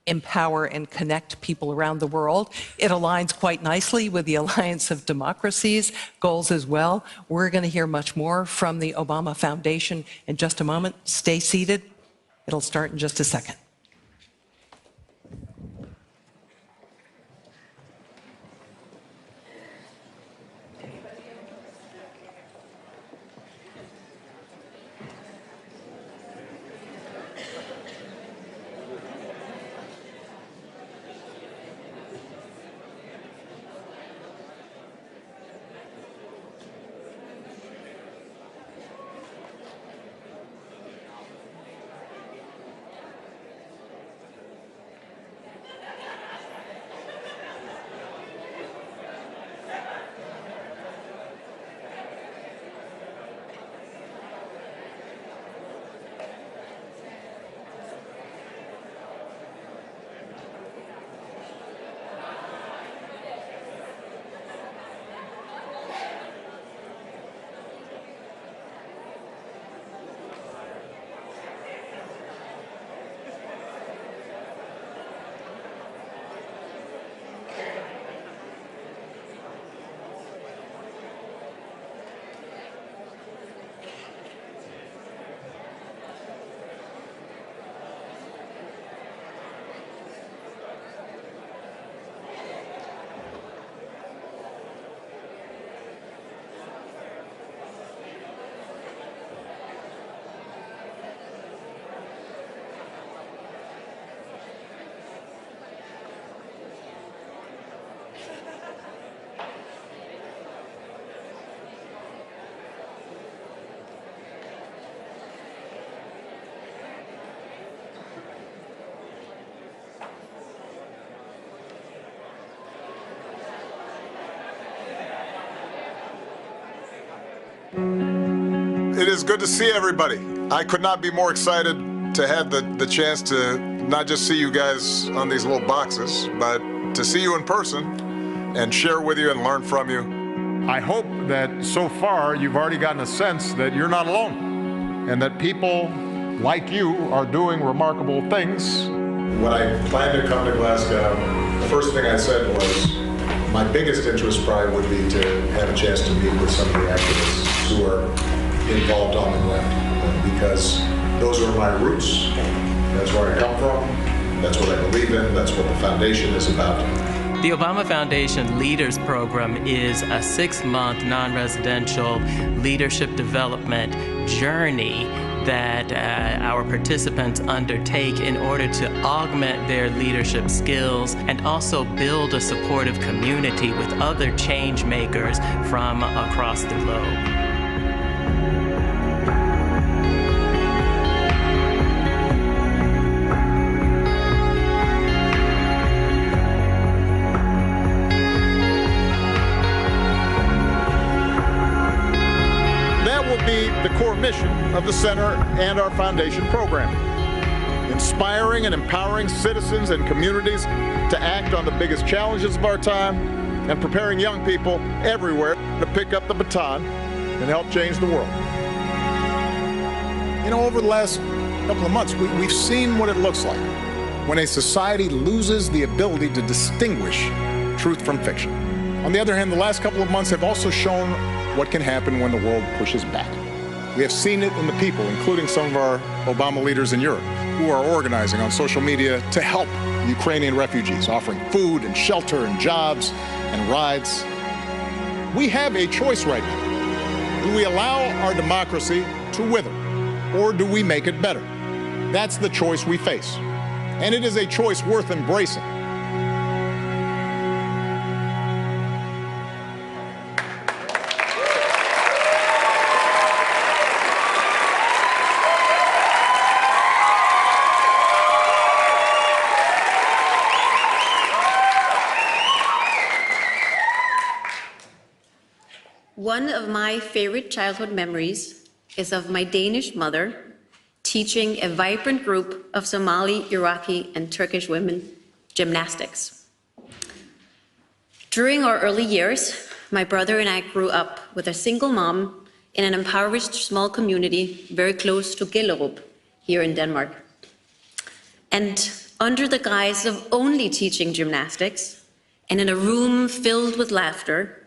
empower, and connect people around the world. It aligns quite nicely with the Alliance of Democracies goals as well. We're going to hear much more from the Obama Foundation in just a moment. Stay seated. It'll start in just a second. It is good to see everybody. I could not be more excited to have the chance to not just see you guys on these little boxes, but to see you in person and share with you and learn from you. I hope that so far you've already gotten a sense that you're not alone and that people like you are doing remarkable things. When I planned to come to Glasgow, the first thing I said was my biggest interest probably would be to have a chance to meet with some of the activists who are involved on the ground, because those are my roots. That's where I come from. That's what I believe in. That's what the foundation is about. The Obama Foundation Leaders Program is a 6-month non-residential leadership development journey that our participants undertake in order to augment their leadership skills and also build a supportive community with other change makers from across the globe. The core mission of the Center and our Foundation program, inspiring and empowering citizens and communities to act on the biggest challenges of our time and preparing young people everywhere to pick up the baton and help change the world. You know, over the last couple of months, we've seen what it looks like when a society loses the ability to distinguish truth from fiction. On the other hand, the last couple of months have also shown what can happen when the world pushes back. We have seen it in the people, including some of our Obama leaders in Europe, who are organizing on social media to help Ukrainian refugees, offering food and shelter and jobs and rides. We have a choice right now. Do we allow our democracy to wither, or do we make it better? That's the choice we face, and it is a choice worth embracing. One of my favorite childhood memories is of my Danish mother teaching a vibrant group of Somali, Iraqi, and Turkish women gymnastics. During our early years, my brother and I grew up with a single mom in an impoverished small community very close to Gellerup here in Denmark. And under the guise of only teaching gymnastics and in a room filled with laughter,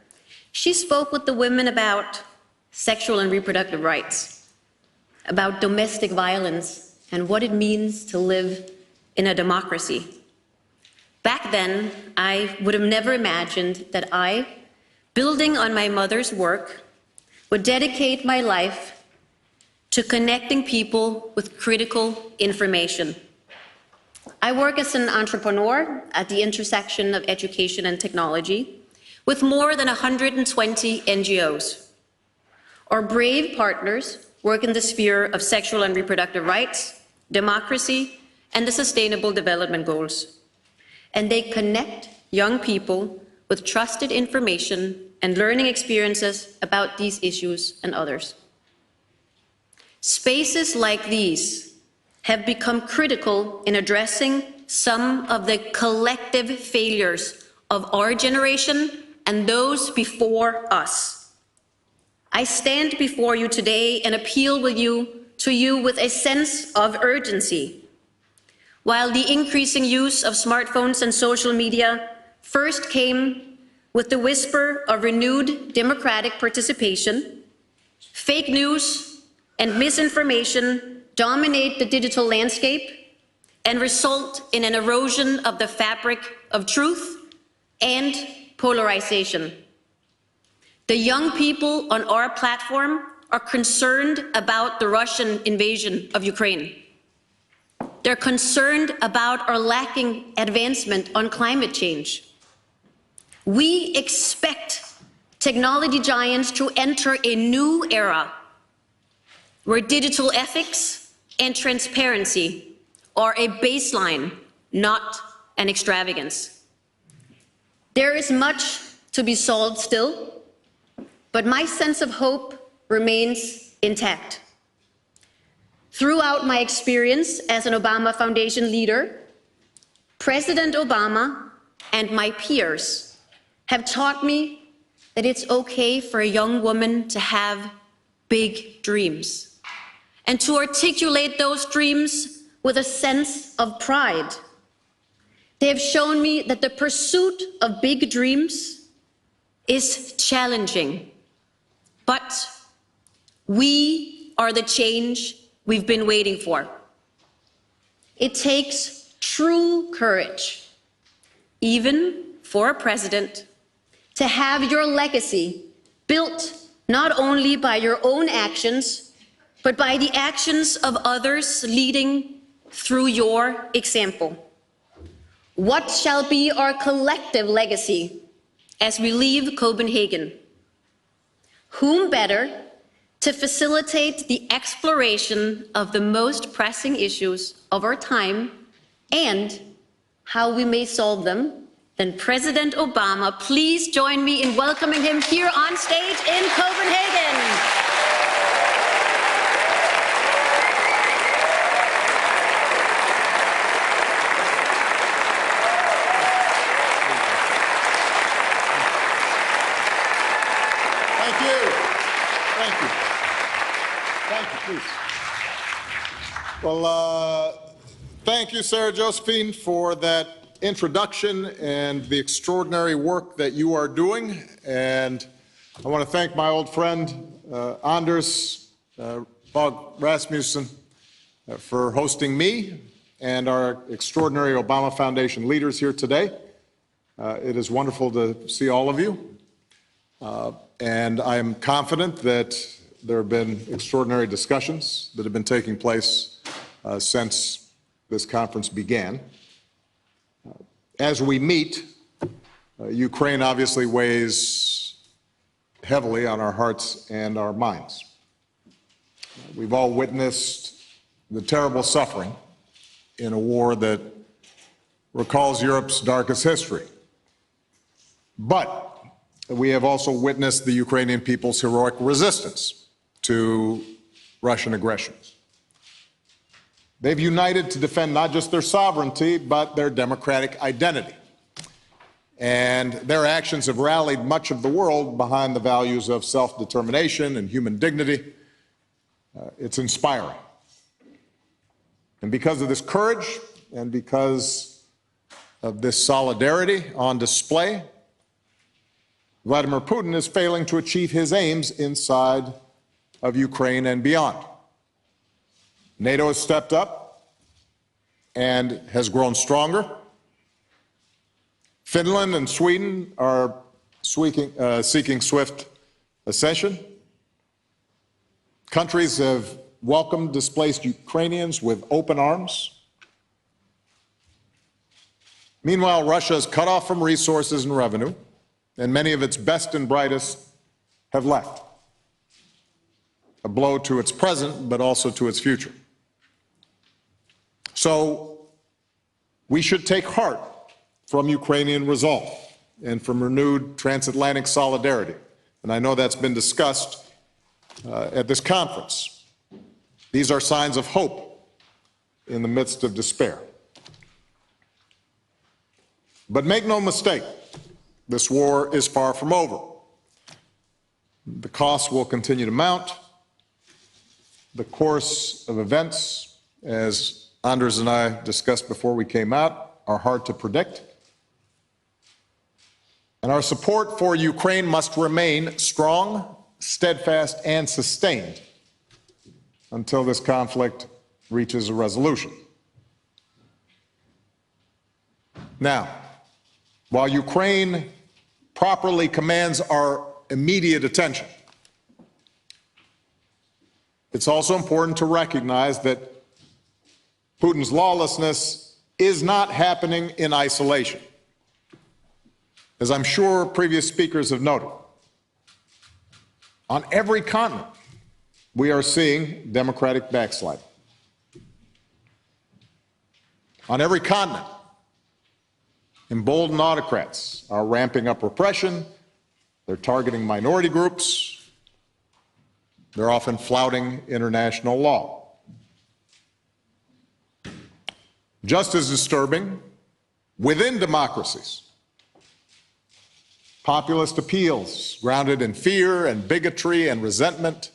she spoke with the women about sexual and reproductive rights, about domestic violence and what it means to live in a democracy. Back then, I would have never imagined that I, building on my mother's work, would dedicate my life to connecting people with critical information. I work as an entrepreneur at the intersection of education and technology with more than 120 NGOs. Our brave partners work in the sphere of sexual and reproductive rights, democracy, and the Sustainable Development Goals. And they connect young people with trusted information and learning experiences about these issues and others. Spaces like these have become critical in addressing some of the collective failures of our generation and those before us. I stand before you today and appeal to you with a sense of urgency. While the increasing use of smartphones and social media first came with the whisper of renewed democratic participation, fake news and misinformation dominate the digital landscape and result in an erosion of the fabric of truth and polarization. The young people on our platform are concerned about the Russian invasion of Ukraine. They're concerned about our lacking advancement on climate change. We expect technology giants to enter a new era where digital ethics and transparency are a baseline, not an extravagance. There is much to be solved still, but my sense of hope remains intact. Throughout my experience as an Obama Foundation leader, President Obama and my peers have taught me that it's okay for a young woman to have big dreams and to articulate those dreams with a sense of pride. They have shown me that the pursuit of big dreams is challenging, but we are the change we've been waiting for. It takes true courage, even for a president, to have your legacy built not only by your own actions, but by the actions of others leading through your example. What shall be our collective legacy as we leave Copenhagen? Whom better to facilitate the exploration of the most pressing issues of our time and how we may solve them than President Obama. Please join me in welcoming him here on stage in Copenhagen. Well, thank you, Sarah Josephine, for that introduction and the extraordinary work that you are doing. And I want to thank my old friend, Anders Fogh Rasmussen, for hosting me and our extraordinary Obama Foundation leaders here today. It is wonderful to see all of you. And I am confident that there have been extraordinary discussions that have been taking place since this conference began. As we meet, Ukraine obviously weighs heavily on our hearts and our minds. We've all witnessed the terrible suffering in a war that recalls Europe's darkest history. But we have also witnessed the Ukrainian people's heroic resistance to Russian aggression. They've united to defend not just their sovereignty, but their democratic identity. And their actions have rallied much of the world behind the values of self-determination and human dignity. It's inspiring. And because of this courage and because of this solidarity on display, Vladimir Putin is failing to achieve his aims inside of Ukraine and beyond. NATO has stepped up and has grown stronger. Finland and Sweden are seeking swift accession. Countries have welcomed displaced Ukrainians with open arms. Meanwhile, Russia is cut off from resources and revenue, and many of its best and brightest have left. A blow to its present, but also to its future. So we should take heart from Ukrainian resolve and from renewed transatlantic solidarity. And I know that's been discussed at this conference. These are signs of hope in the midst of despair. But make no mistake, this war is far from over. The costs will continue to mount. The course of events, as Anders and I discussed before we came out, are hard to predict. And our support for Ukraine must remain strong, steadfast, and sustained until this conflict reaches a resolution. Now, while Ukraine properly commands our immediate attention, it's also important to recognize that Putin's lawlessness is not happening in isolation. As I'm sure previous speakers have noted, on every continent, we are seeing democratic backsliding. On every continent, emboldened autocrats are ramping up repression, they're targeting minority groups, they're often flouting international law. Just as disturbing, within democracies, populist appeals grounded in fear and bigotry and resentment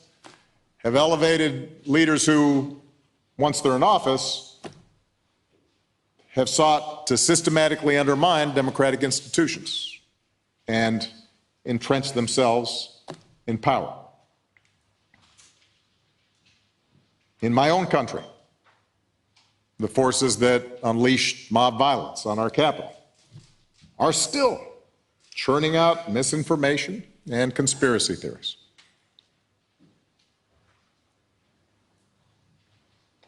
have elevated leaders who, once they're in office, have sought to systematically undermine democratic institutions and entrench themselves in power. In my own country, the forces that unleashed mob violence on our capital are still churning out misinformation and conspiracy theories.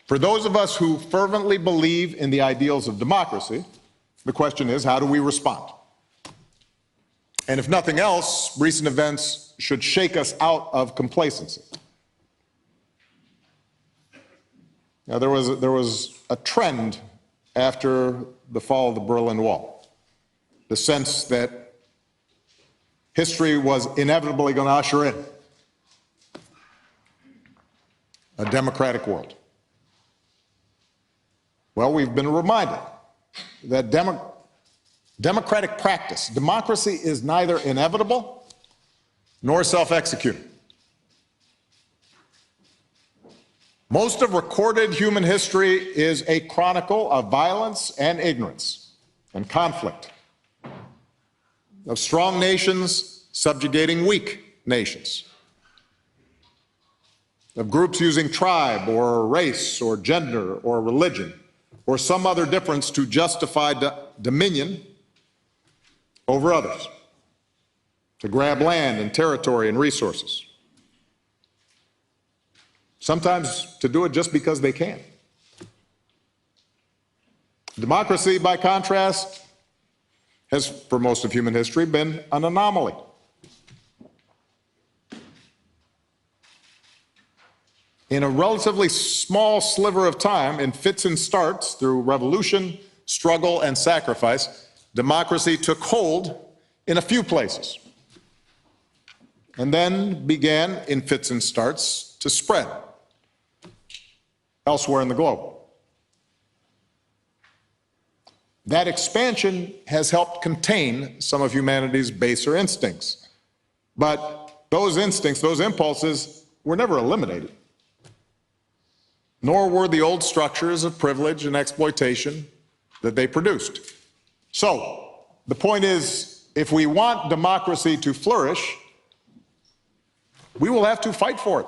For those of us who fervently believe in the ideals of democracy, the question is, how do we respond? And if nothing else, recent events should shake us out of complacency. Now, there was a trend after the fall of the Berlin Wall, the sense that history was inevitably going to usher in a democratic world. Well, we've been reminded that democratic practice, democracy is neither inevitable nor self-executing. Most of recorded human history is a chronicle of violence and ignorance and conflict, of strong nations subjugating weak nations, of groups using tribe or race or gender or religion or some other difference to justify dominion over others, to grab land and territory and resources, sometimes to do it just because they can. Democracy, by contrast, has, for most of human history, been an anomaly. In a relatively small sliver of time, in fits and starts, through revolution, struggle, and sacrifice, democracy took hold in a few places, and then began, in fits and starts, to spread elsewhere in the globe. That expansion has helped contain some of humanity's baser instincts, but those instincts, those impulses, were never eliminated. Nor were the old structures of privilege and exploitation that they produced. So, the point is, if we want democracy to flourish, we will have to fight for it.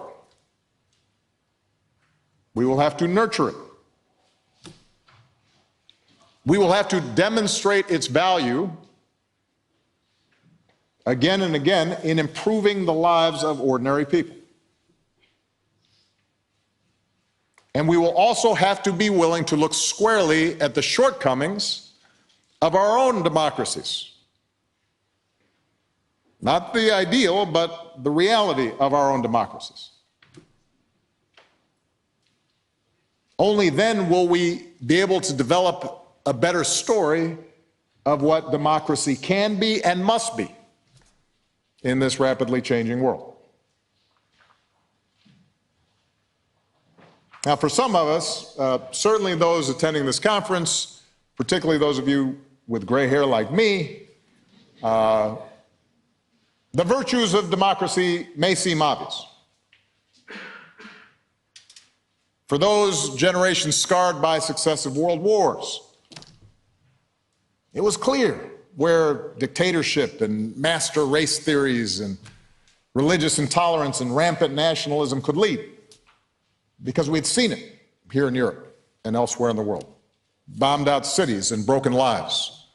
We will have to nurture it. We will have to demonstrate its value again and again in improving the lives of ordinary people. And we will also have to be willing to look squarely at the shortcomings of our own democracies. Not the ideal, but the reality of our own democracies. Only then will we be able to develop a better story of what democracy can be and must be in this rapidly changing world. Now, for some of us, certainly those attending this conference, particularly those of you with gray hair like me, the virtues of democracy may seem obvious. For those generations scarred by successive world wars, it was clear where dictatorship and master race theories and religious intolerance and rampant nationalism could lead, because we'd seen it here in Europe and elsewhere in the world. Bombed out cities and broken lives.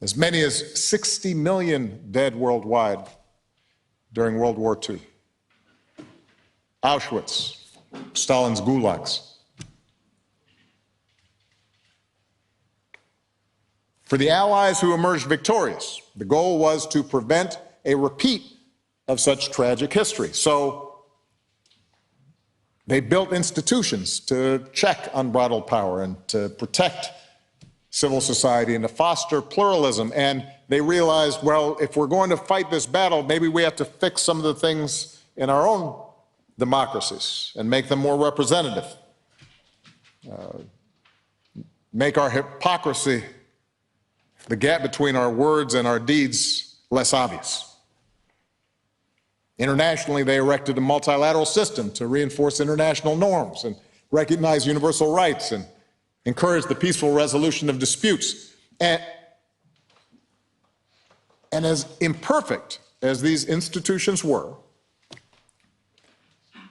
As many as 60 million dead worldwide during World War II. Auschwitz, Stalin's gulags. For the Allies who emerged victorious, the goal was to prevent a repeat of such tragic history. So they built institutions to check unbridled power and to protect civil society and to foster pluralism. And they realized, well, if we're going to fight this battle, maybe we have to fix some of the things in our own democracies and make them more representative. Make our hypocrisy, the gap between our words and our deeds, less obvious. Internationally, they erected a multilateral system to reinforce international norms and recognize universal rights and encourage the peaceful resolution of disputes. And as imperfect as these institutions were,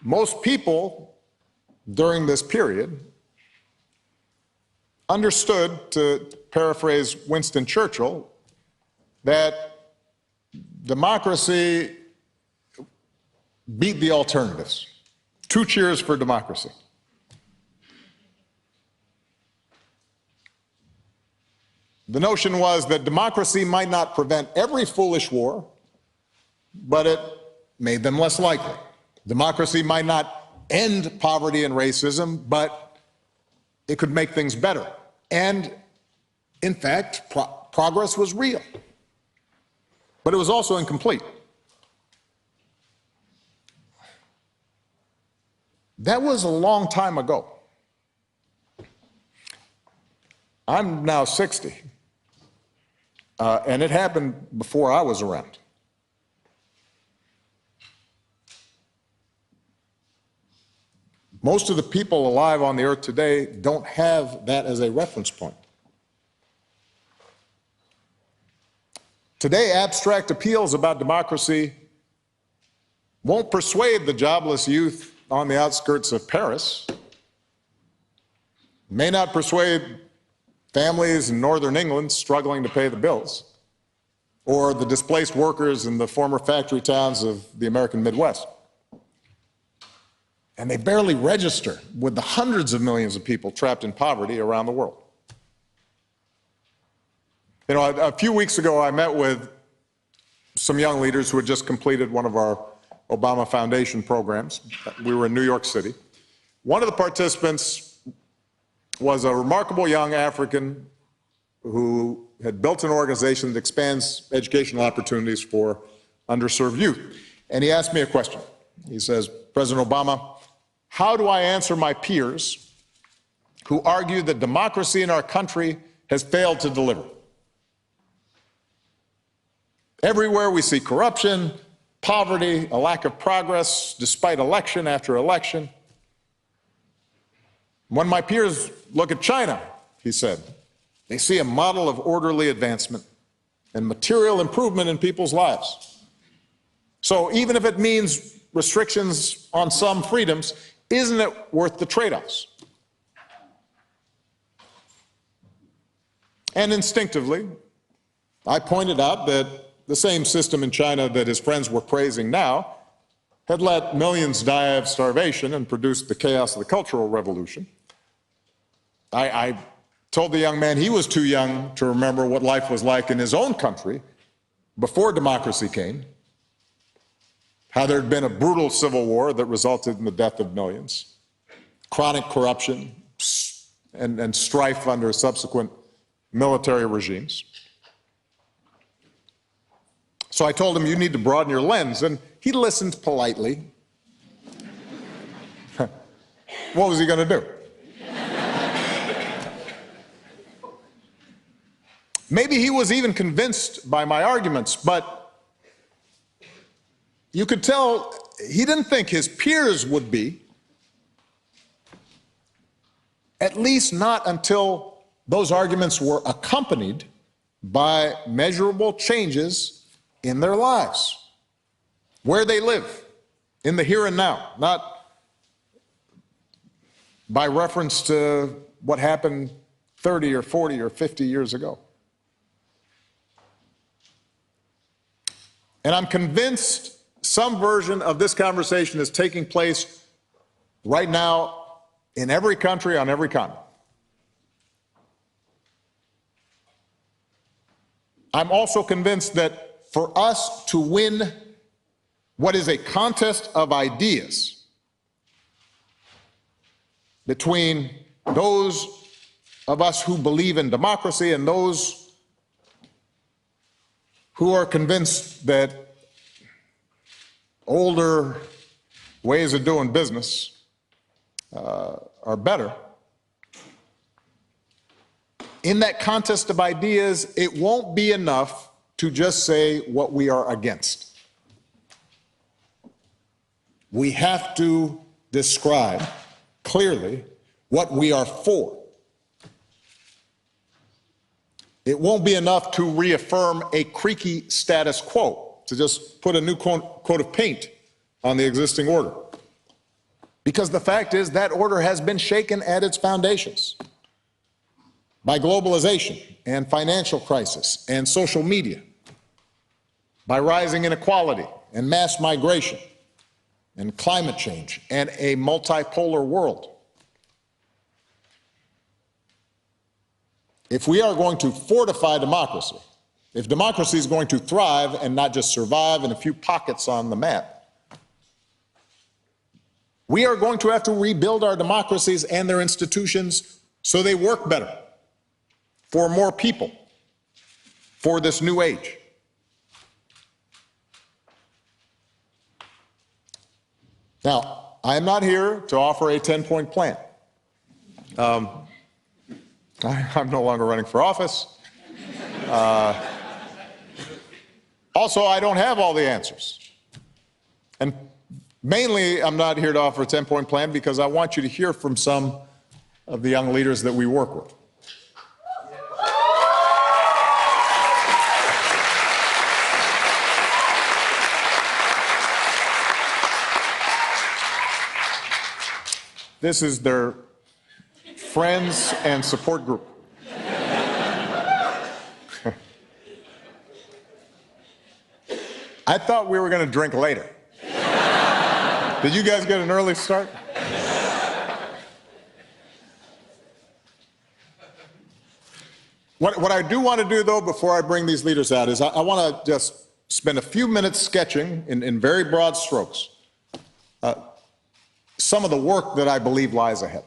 most people during this period understood, to paraphrase Winston Churchill, that democracy beat the alternatives. 2 cheers for democracy. The notion was that democracy might not prevent every foolish war, but it made them less likely. Democracy might not end poverty and racism, but it could make things better. And, in fact, progress was real. But it was also incomplete. That was a long time ago. I'm now 60, and it happened before I was around. Most of the people alive on the earth today don't have that as a reference point. Today, abstract appeals about democracy won't persuade the jobless youth on the outskirts of Paris, may not persuade families in northern England struggling to pay the bills, or the displaced workers in the former factory towns of the American Midwest. And they barely register with the hundreds of millions of people trapped in poverty around the world. You know, a few weeks ago, I met with some young leaders who had just completed one of our Obama Foundation programs. We were in New York City. One of the participants was a remarkable young African who had built an organization that expands educational opportunities for underserved youth. And he asked me a question. He says, President Obama, how do I answer my peers who argue that democracy in our country has failed to deliver? Everywhere we see corruption, poverty, a lack of progress despite election after election. When my peers look at China, he said. They see a model of orderly advancement and material improvement in people's lives. So even if it means restrictions on some freedoms, isn't it worth the trade-offs? And instinctively, I pointed out that the same system in China that his friends were praising now had let millions die of starvation and produced the chaos of the Cultural Revolution. I told the young man he was too young to remember what life was like in his own country before democracy came, how there had been a brutal civil war that resulted in the death of millions, chronic corruption, and strife under subsequent military regimes. So I told him, you need to broaden your lens, and he listened politely. What was he going to do? Maybe he was even convinced by my arguments, but you could tell he didn't think his peers would be, at least not until those arguments were accompanied by measurable changes in their lives, where they live, in the here and now, not by reference to what happened 30 or 40 or 50 years ago. And I'm convinced some version of this conversation is taking place right now in every country on every continent. I'm also convinced that for us to win what is a contest of ideas between those of us who believe in democracy and those who are convinced that older ways of doing business are better. In that contest of ideas, it won't be enough to just say what we are against. We have to describe clearly what we are for. It won't be enough to reaffirm a creaky status quo, to just put a new coat of paint on the existing order. Because the fact is that order has been shaken at its foundations by globalization and financial crisis and social media, by rising inequality and mass migration and climate change and a multipolar world. If we are going to fortify democracy, if democracy is going to thrive and not just survive in a few pockets on the map, we are going to have to rebuild our democracies and their institutions so they work better for more people, for this new age. Now, I am not here to offer a 10-point plan. I'm no longer running for office. Also, I don't have all the answers. And mainly, I'm not here to offer a 10-point plan because I want you to hear from some of the young leaders that we work with. This is their friends and support group. I thought we were going to drink later. Did you guys get an early start? What I do want to do, though, before I bring these leaders out, is I want to just spend a few minutes sketching in very broad strokes some of the work that I believe lies ahead.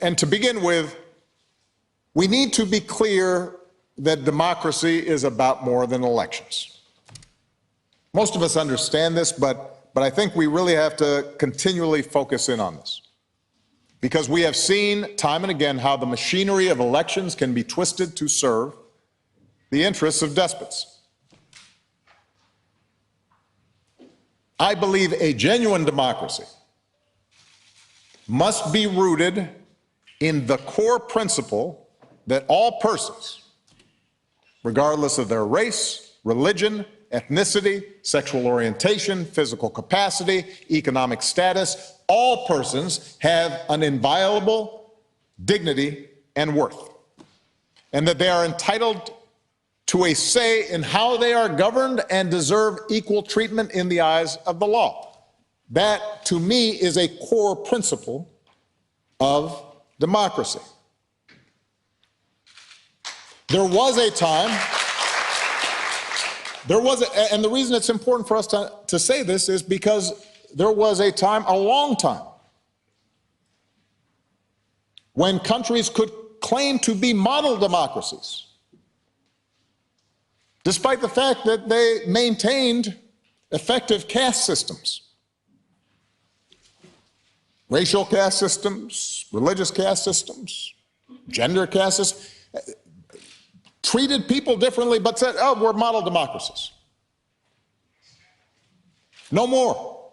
And to begin with, we need to be clear that democracy is about more than elections. Most of us understand this, but I think we really have to continually focus in on this. Because we have seen time and again how the machinery of elections can be twisted to serve the interests of despots. I believe a genuine democracy must be rooted in the core principle that all persons, regardless of their race, religion, ethnicity, sexual orientation, physical capacity, economic status, all persons have an inviolable dignity and worth, and that they are entitled to a say in how they are governed and deserve equal treatment in the eyes of the law. That, to me, is a core principle of democracy. There was a time, and the reason it's important for us to say this is because there was a time, a long time, when countries could claim to be model democracies, despite the fact that they maintained effective caste systems. Racial caste systems, religious caste systems, gender caste systems, treated people differently but said, oh, we're model democracies. No more.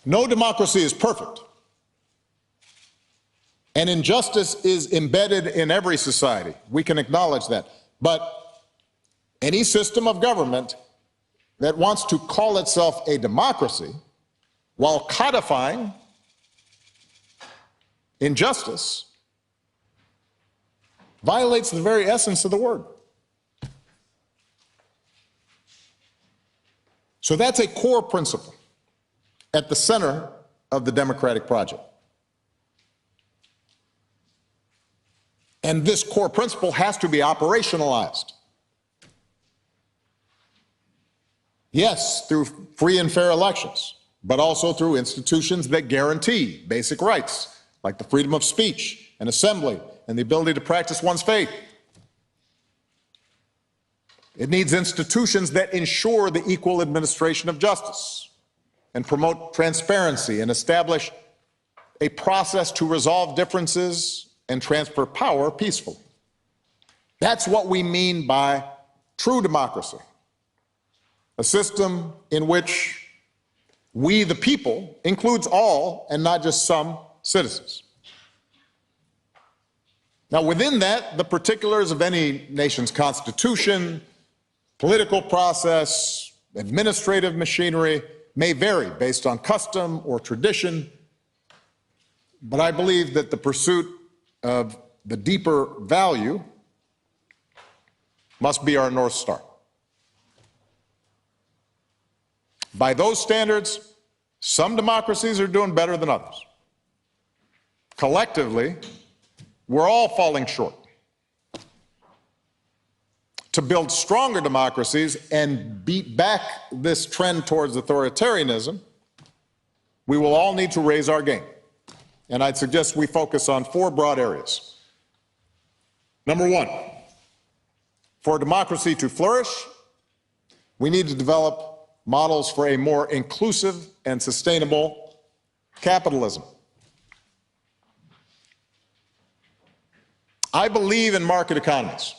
No democracy is perfect. And injustice is embedded in every society. We can acknowledge that. But any system of government that wants to call itself a democracy while codifying injustice violates the very essence of the word. So that's a core principle at the center of the democratic project. And this core principle has to be operationalized. Yes, through free and fair elections, but also through institutions that guarantee basic rights, like the freedom of speech and assembly and the ability to practice one's faith. It needs institutions that ensure the equal administration of justice and promote transparency and establish a process to resolve differences and transfer power peacefully. That's what we mean by true democracy, a system in which we, the people, includes all and not just some citizens. Now, within that, the particulars of any nation's constitution, political process, administrative machinery may vary based on custom or tradition, but I believe that the pursuit of the deeper value must be our North Star. By those standards, some democracies are doing better than others. Collectively, we're all falling short. To build stronger democracies and beat back this trend towards authoritarianism, we will all need to raise our game. And I'd suggest we focus on 4 broad areas. Number 1, for democracy to flourish, we need to develop models for a more inclusive and sustainable capitalism. I believe in market economies,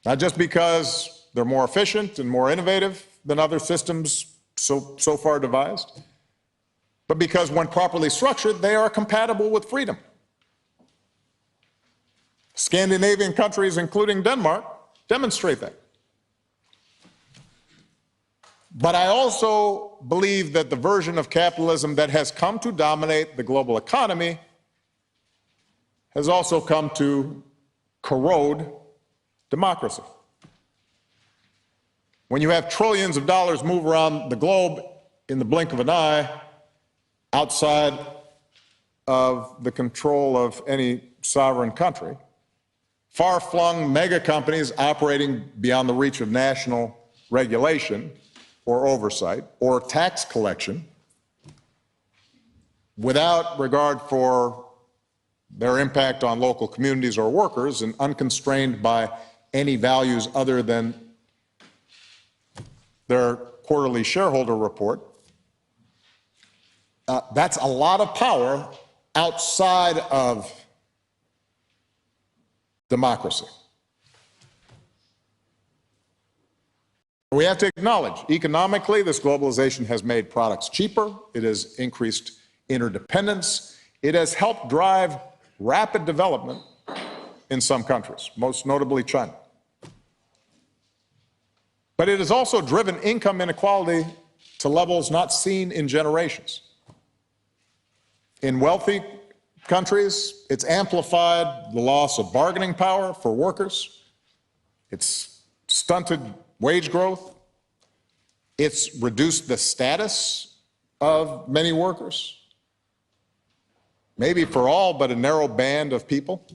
not just because they're more efficient and more innovative than other systems so far devised, but because when properly structured, they are compatible with freedom. Scandinavian countries, including Denmark, demonstrate that. But I also believe that the version of capitalism that has come to dominate the global economy has also come to corrode democracy. When you have trillions of dollars move around the globe in the blink of an eye, outside of the control of any sovereign country, far-flung mega companies operating beyond the reach of national regulation or oversight or tax collection, without regard for their impact on local communities or workers and unconstrained by any values other than their quarterly shareholder report. That's a lot of power outside of democracy. We have to acknowledge, economically, this globalization has made products cheaper. It has increased interdependence. It has helped drive rapid development in some countries, most notably China. But it has also driven income inequality to levels not seen in generations. In wealthy countries, it's amplified the loss of bargaining power for workers. It's stunted wage growth. It's reduced the status of many workers, maybe for all but a narrow band of people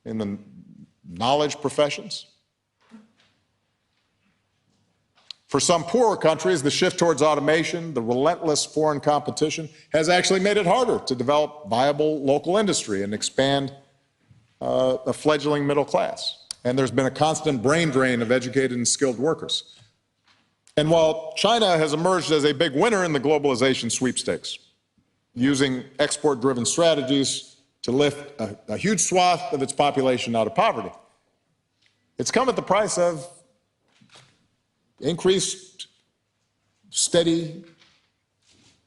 in the knowledge professions. For some poorer countries, the shift towards automation, the relentless foreign competition, has actually made it harder to develop viable local industry and expand a fledgling middle class. And there's been a constant brain drain of educated and skilled workers. And while China has emerged as a big winner in the globalization sweepstakes, using export-driven strategies to lift a huge swath of its population out of poverty, it's come at the price of increased, steady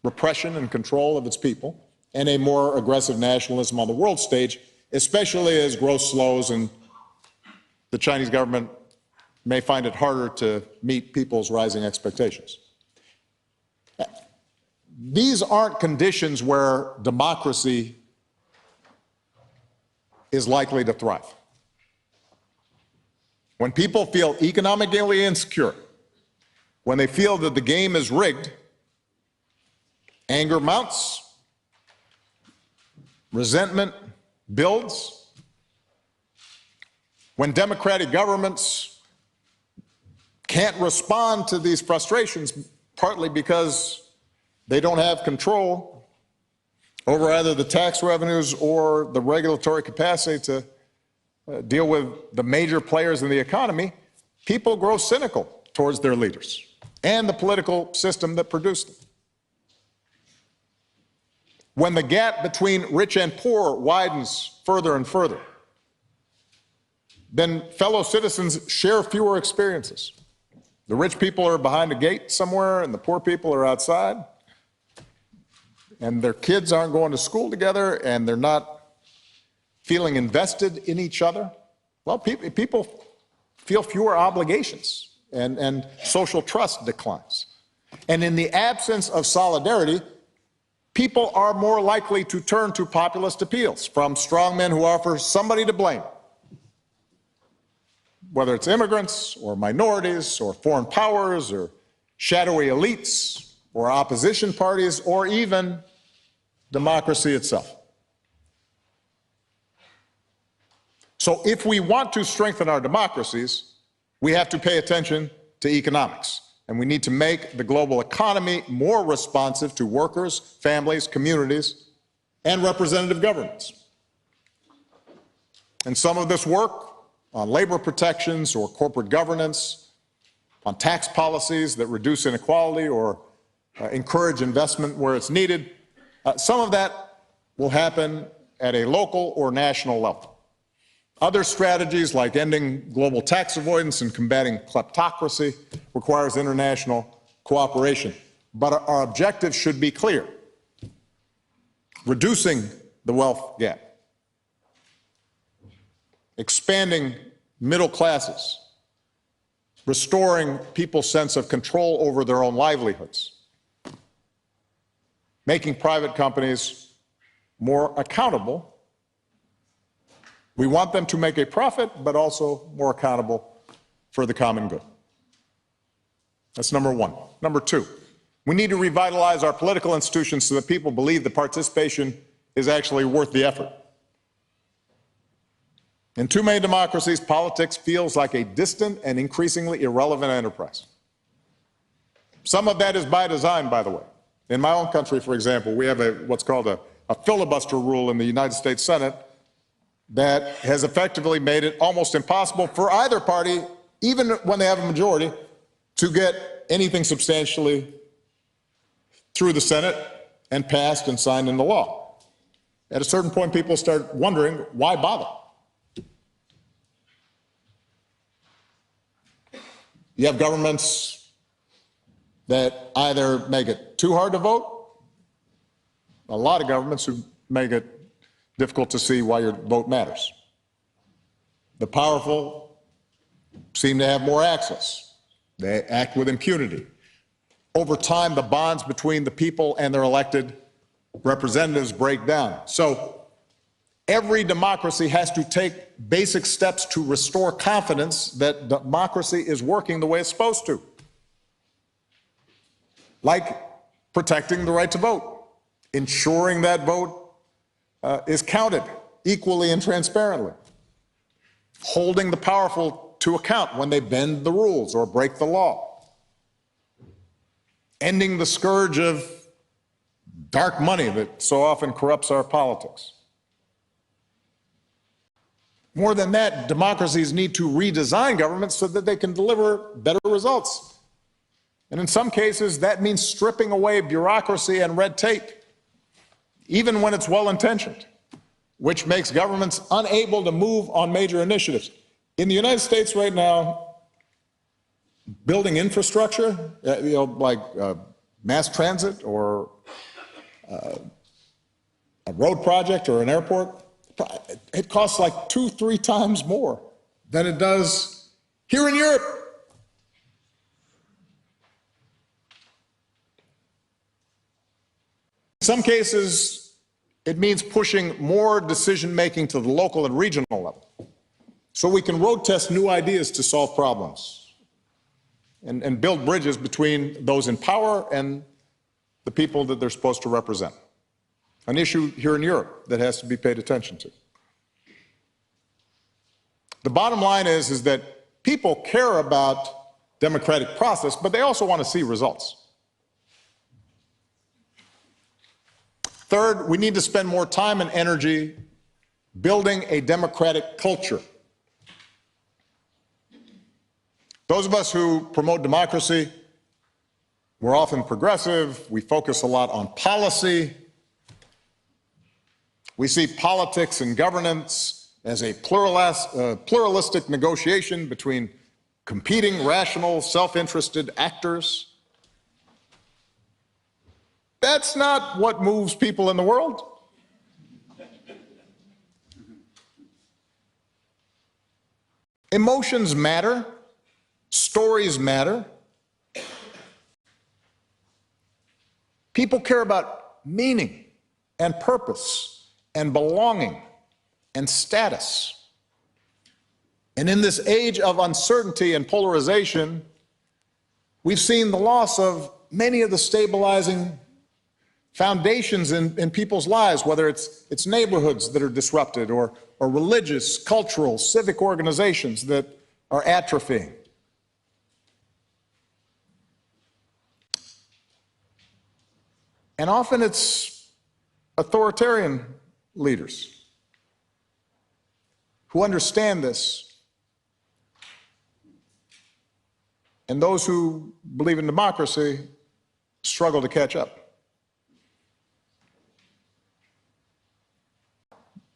repression and control of its people, and a more aggressive nationalism on the world stage, especially as growth slows and the Chinese government may find it harder to meet people's rising expectations. These aren't conditions where democracy is likely to thrive. When people feel economically insecure, when they feel that the game is rigged, anger mounts, resentment builds. When democratic governments can't respond to these frustrations, partly because they don't have control over either the tax revenues or the regulatory capacity to deal with the major players in the economy, people grow cynical towards their leaders and the political system that produced them. When the gap between rich and poor widens further and further, then fellow citizens share fewer experiences. The rich people are behind a gate somewhere and the poor people are outside, and their kids aren't going to school together and they're not feeling invested in each other. Well, people feel fewer obligations, and social trust declines. And in the absence of solidarity, people are more likely to turn to populist appeals from strongmen who offer somebody to blame, whether it's immigrants or minorities or foreign powers or shadowy elites or opposition parties or even democracy itself. So if we want to strengthen our democracies, we have to pay attention to economics, and we need to make the global economy more responsive to workers, families, communities, and representative governments. And some of this work on labor protections or corporate governance, on tax policies that reduce inequality or encourage investment where it's needed, some of that will happen at a local or national level. Other strategies like ending global tax avoidance and combating kleptocracy requires international cooperation. But our objective should be clear: reducing the wealth gap, expanding middle classes, restoring people's sense of control over their own livelihoods, making private companies more accountable. We want them to make a profit, but also more accountable for the common good. That's number one. Number two, we need to revitalize our political institutions so that people believe that participation is actually worth the effort. In too many democracies, politics feels like a distant and increasingly irrelevant enterprise. Some of that is by design, by the way. In my own country, for example, we have what's called a filibuster rule in the United States Senate that has effectively made it almost impossible for either party, even when they have a majority, to get anything substantially through the Senate and passed and signed into law. At a certain point, people start wondering, why bother? You have governments that either make it too hard to vote, a lot of governments who make it difficult to see why your vote matters. The powerful seem to have more access. They act with impunity. Over time, the bonds between the people and their elected representatives break down. So every democracy has to take basic steps to restore confidence that democracy is working the way it's supposed to, like protecting the right to vote, ensuring that vote is counted equally and transparently, holding the powerful to account when they bend the rules or break the law, ending the scourge of dark money that so often corrupts our politics. More than that, democracies need to redesign governments so that they can deliver better results. And in some cases, that means stripping away bureaucracy and red tape, even when it's well-intentioned, which makes governments unable to move on major initiatives. In the United States right now, building infrastructure, like mass transit or a road project or an airport, it costs like 2-3 times more than it does here in Europe. In some cases, it means pushing more decision-making to the local and regional level, so we can road test new ideas to solve problems and build bridges between those in power and the people that they're supposed to represent. An issue here in Europe that has to be paid attention to. The bottom line is that people care about democratic process, but they also want to see results. Third, we need to spend more time and energy building a democratic culture. Those of us who promote democracy, we're often progressive, we focus a lot on policy. We see politics and governance as a pluralistic negotiation between competing, rational, self-interested actors. That's not what moves people in the world. Emotions matter, stories matter. People care about meaning and purpose and belonging and status. And in this age of uncertainty and polarization, we've seen the loss of many of the stabilizing foundations in people's lives, whether it's neighborhoods that are disrupted or religious, cultural, civic organizations that are atrophying. And often it's authoritarian leaders who understand this, and those who believe in democracy struggle to catch up.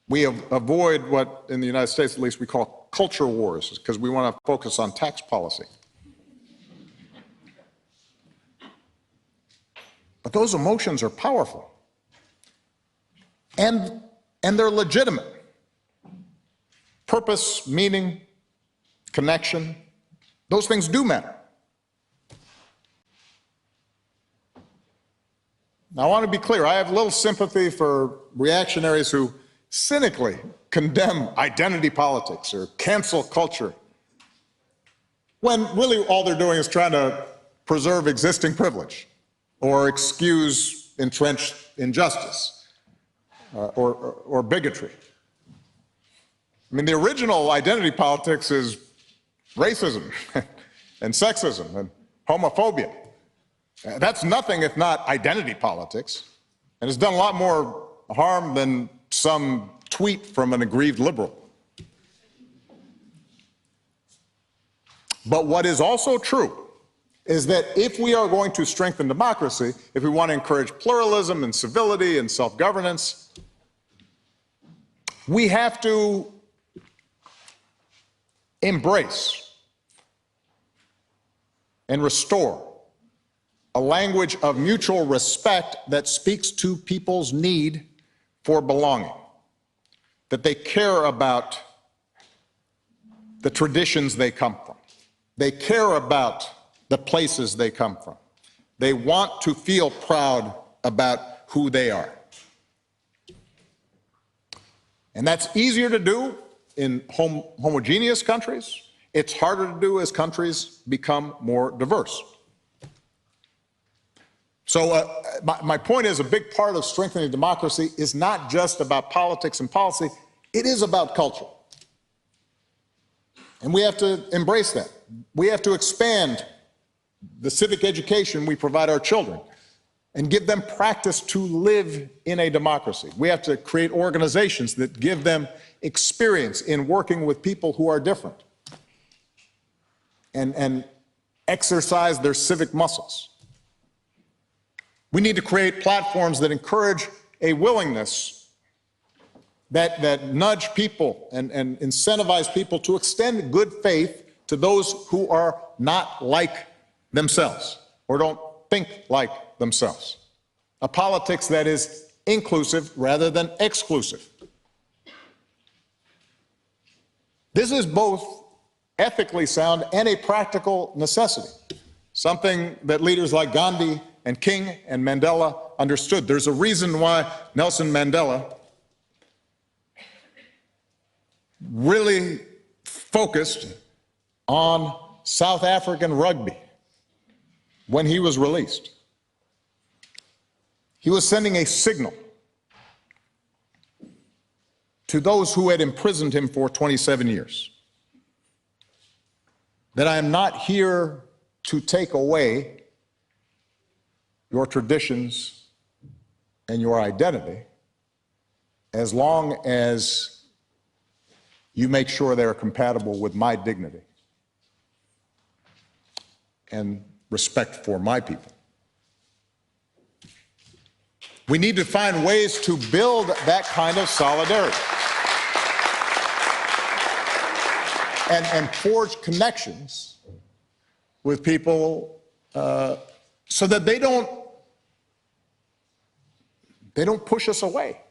We avoid what, in the United States at least, we call culture wars, because we want to focus on tax policy. But those emotions are powerful, and they're legitimate. Purpose, meaning, connection, those things do matter. Now, I want to be clear. I have little sympathy for reactionaries who cynically condemn identity politics or cancel culture, when really all they're doing is trying to preserve existing privilege or excuse entrenched injustice or bigotry. I mean, the original identity politics is racism and sexism and homophobia. That's nothing if not identity politics, and it's done a lot more harm than some tweet from an aggrieved liberal. But what is also true is that if we are going to strengthen democracy, if we want to encourage pluralism and civility and self-governance, we have to embrace and restore a language of mutual respect that speaks to people's need for belonging, that they care about the traditions they come from. They care about the places they come from. They want to feel proud about who they are. And that's easier to do in homogeneous countries. It's harder to do as countries become more diverse. So my point is, a big part of strengthening democracy is not just about politics and policy, it is about culture. And we have to embrace that. We have to expand the civic education we provide our children and give them practice to live in a democracy. We have to create organizations that give them experience in working with people who are different and exercise their civic muscles. We need to create platforms that encourage a willingness that nudge people and incentivize people to extend good faith to those who are not like themselves or don't think like themselves. A politics that is inclusive rather than exclusive. This is both ethically sound and a practical necessity, something that leaders like Gandhi and King and Mandela understood. There's a reason why Nelson Mandela really focused on South African rugby when he was released. He was sending a signal to those who had imprisoned him for 27 years that I am not here to take away your traditions and your identity as long as you make sure they're compatible with my dignity and respect for my people. We need to find ways to build that kind of solidarity and forge connections with people so that they don't push us away.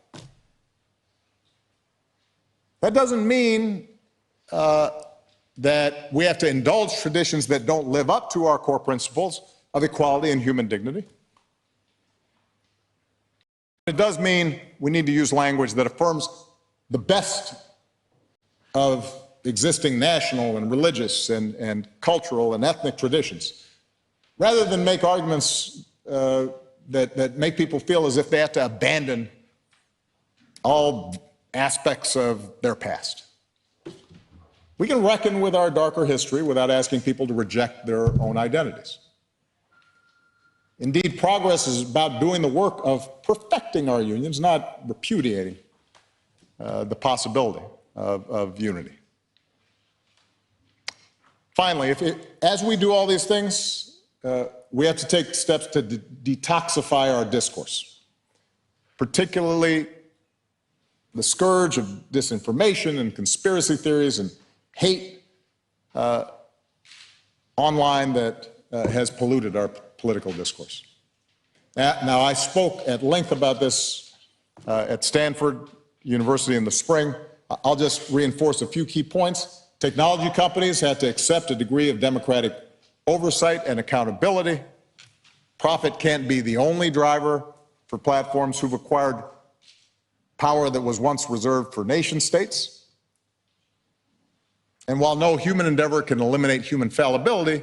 That doesn't mean that we have to indulge traditions that don't live up to our core principles of equality and human dignity. It does mean we need to use language that affirms the best of existing national and religious and cultural and ethnic traditions, rather than make arguments that make people feel as if they have to abandon all aspects of their past. We can reckon with our darker history without asking people to reject their own identities. Indeed, progress is about doing the work of perfecting our unions, not repudiating the possibility of unity. Finally, as we do all these things, we have to take steps to detoxify our discourse, particularly the scourge of disinformation and conspiracy theories and hate online that has polluted our political discourse. Now, I spoke at length about this at Stanford University in the spring. I'll just reinforce a few key points. Technology companies have to accept a degree of democratic oversight and accountability. Profit can't be the only driver for platforms who've acquired power that was once reserved for nation states. And while no human endeavor can eliminate human fallibility,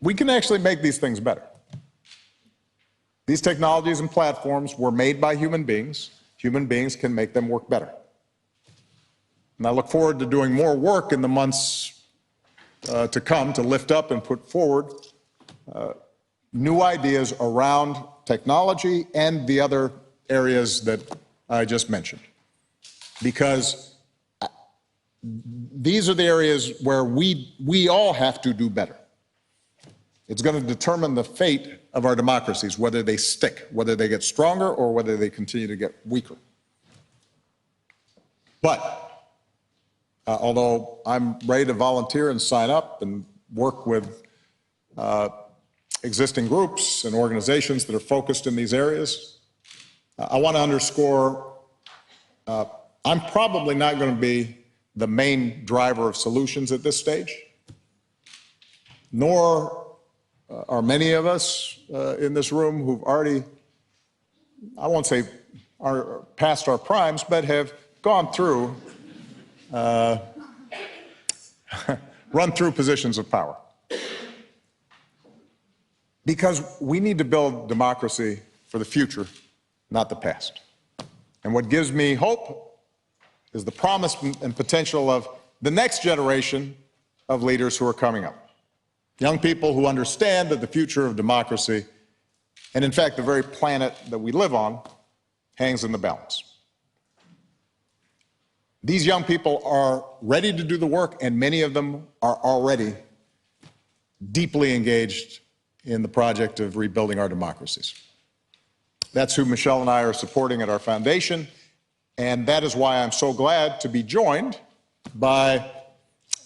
we can actually make these things better. These technologies and platforms were made by human beings. Human beings can make them work better. And I look forward to doing more work in the months to come to lift up and put forward new ideas around technology and the other areas that I just mentioned. Because these are the areas where we all have to do better. It's going to determine the fate of our democracies, whether they stick, whether they get stronger, or whether they continue to get weaker. But although I'm ready to volunteer and sign up and work with existing groups and organizations that are focused in these areas, I want to underscore I'm probably not going to be the main driver of solutions at this stage, nor are many of us in this room who've already, I won't say are past our primes, but have gone through, run through positions of power. Because we need to build democracy for the future, not the past. And what gives me hope is the promise and potential of the next generation of leaders who are coming up. Young people who understand that the future of democracy, and in fact the very planet that we live on, hangs in the balance. These young people are ready to do the work, and many of them are already deeply engaged in the project of rebuilding our democracies. That's who Michelle and I are supporting at our foundation, and that is why I'm so glad to be joined by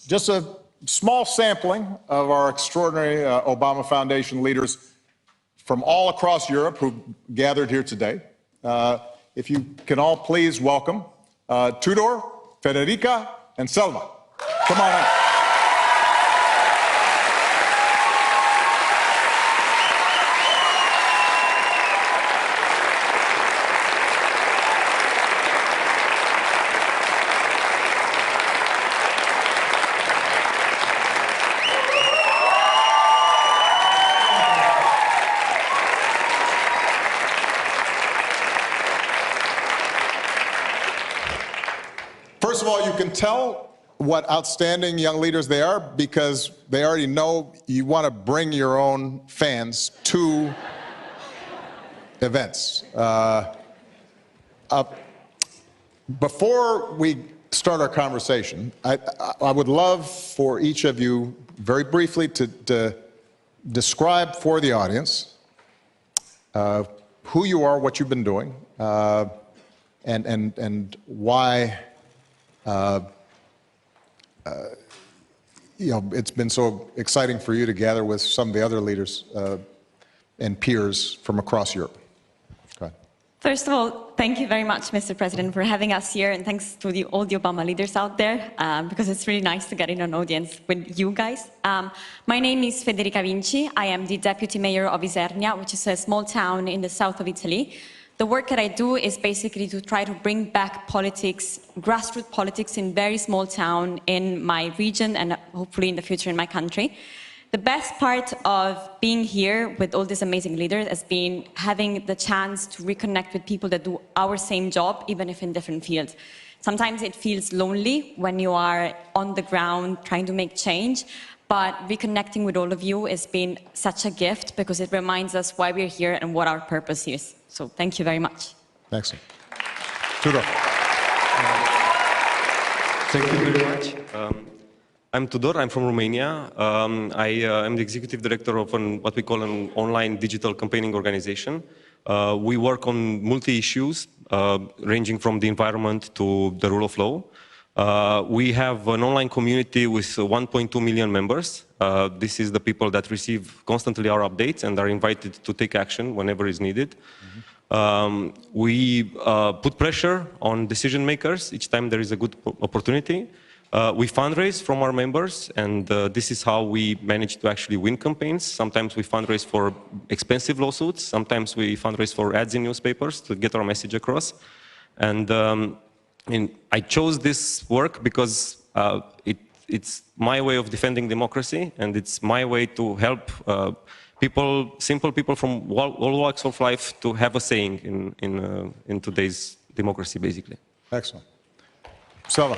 just a small sampling of our extraordinary Obama Foundation leaders from all across Europe who gathered here today. If you can all please welcome Tudor, Federica, and Selma. Come on up. First of all, you can tell what outstanding young leaders they are because they already know you want to bring your own fans to events. Before we start our conversation, I would love for each of you very briefly to describe for the audience who you are, what you've been doing, and why you know, it's been so exciting for you to gather with some of the other leaders and peers from across Europe. Go ahead. First of all, thank you very much, Mr. President, for having us here, and thanks to all the Obama leaders out there, because it's really nice to get in an audience with you guys. My name is Federica Vinci. I am the Deputy Mayor of Isernia, which is a small town in the south of Italy. The work that I do is basically to try to bring back politics, grassroots politics in very small town in my region and hopefully in the future in my country. The best part of being here with all these amazing leaders has been having the chance to reconnect with people that do our same job, even if in different fields. Sometimes it feels lonely when you are on the ground trying to make change, but reconnecting with all of you has been such a gift because it reminds us why we're here and what our purpose is. So thank you very much. Excellent. Tudor. Thank you very much. I'm Tudor, I'm from Romania. I am the executive director of what we call an online digital campaigning organization. We work on multi-issues, ranging from the environment to the rule of law. We have an online community with 1.2 million members. This is the people that receive constantly our updates and are invited to take action whenever is needed. We put pressure on decision makers each time there is a good opportunity. We fundraise from our members, and this is how we manage to actually win campaigns. Sometimes we fundraise for expensive lawsuits. Sometimes we fundraise for ads in newspapers to get our message across. And I chose this work because it's my way of defending democracy, and it's my way to help people, simple people from all walks of life, to have a saying in today's democracy, basically. Excellent. Selma.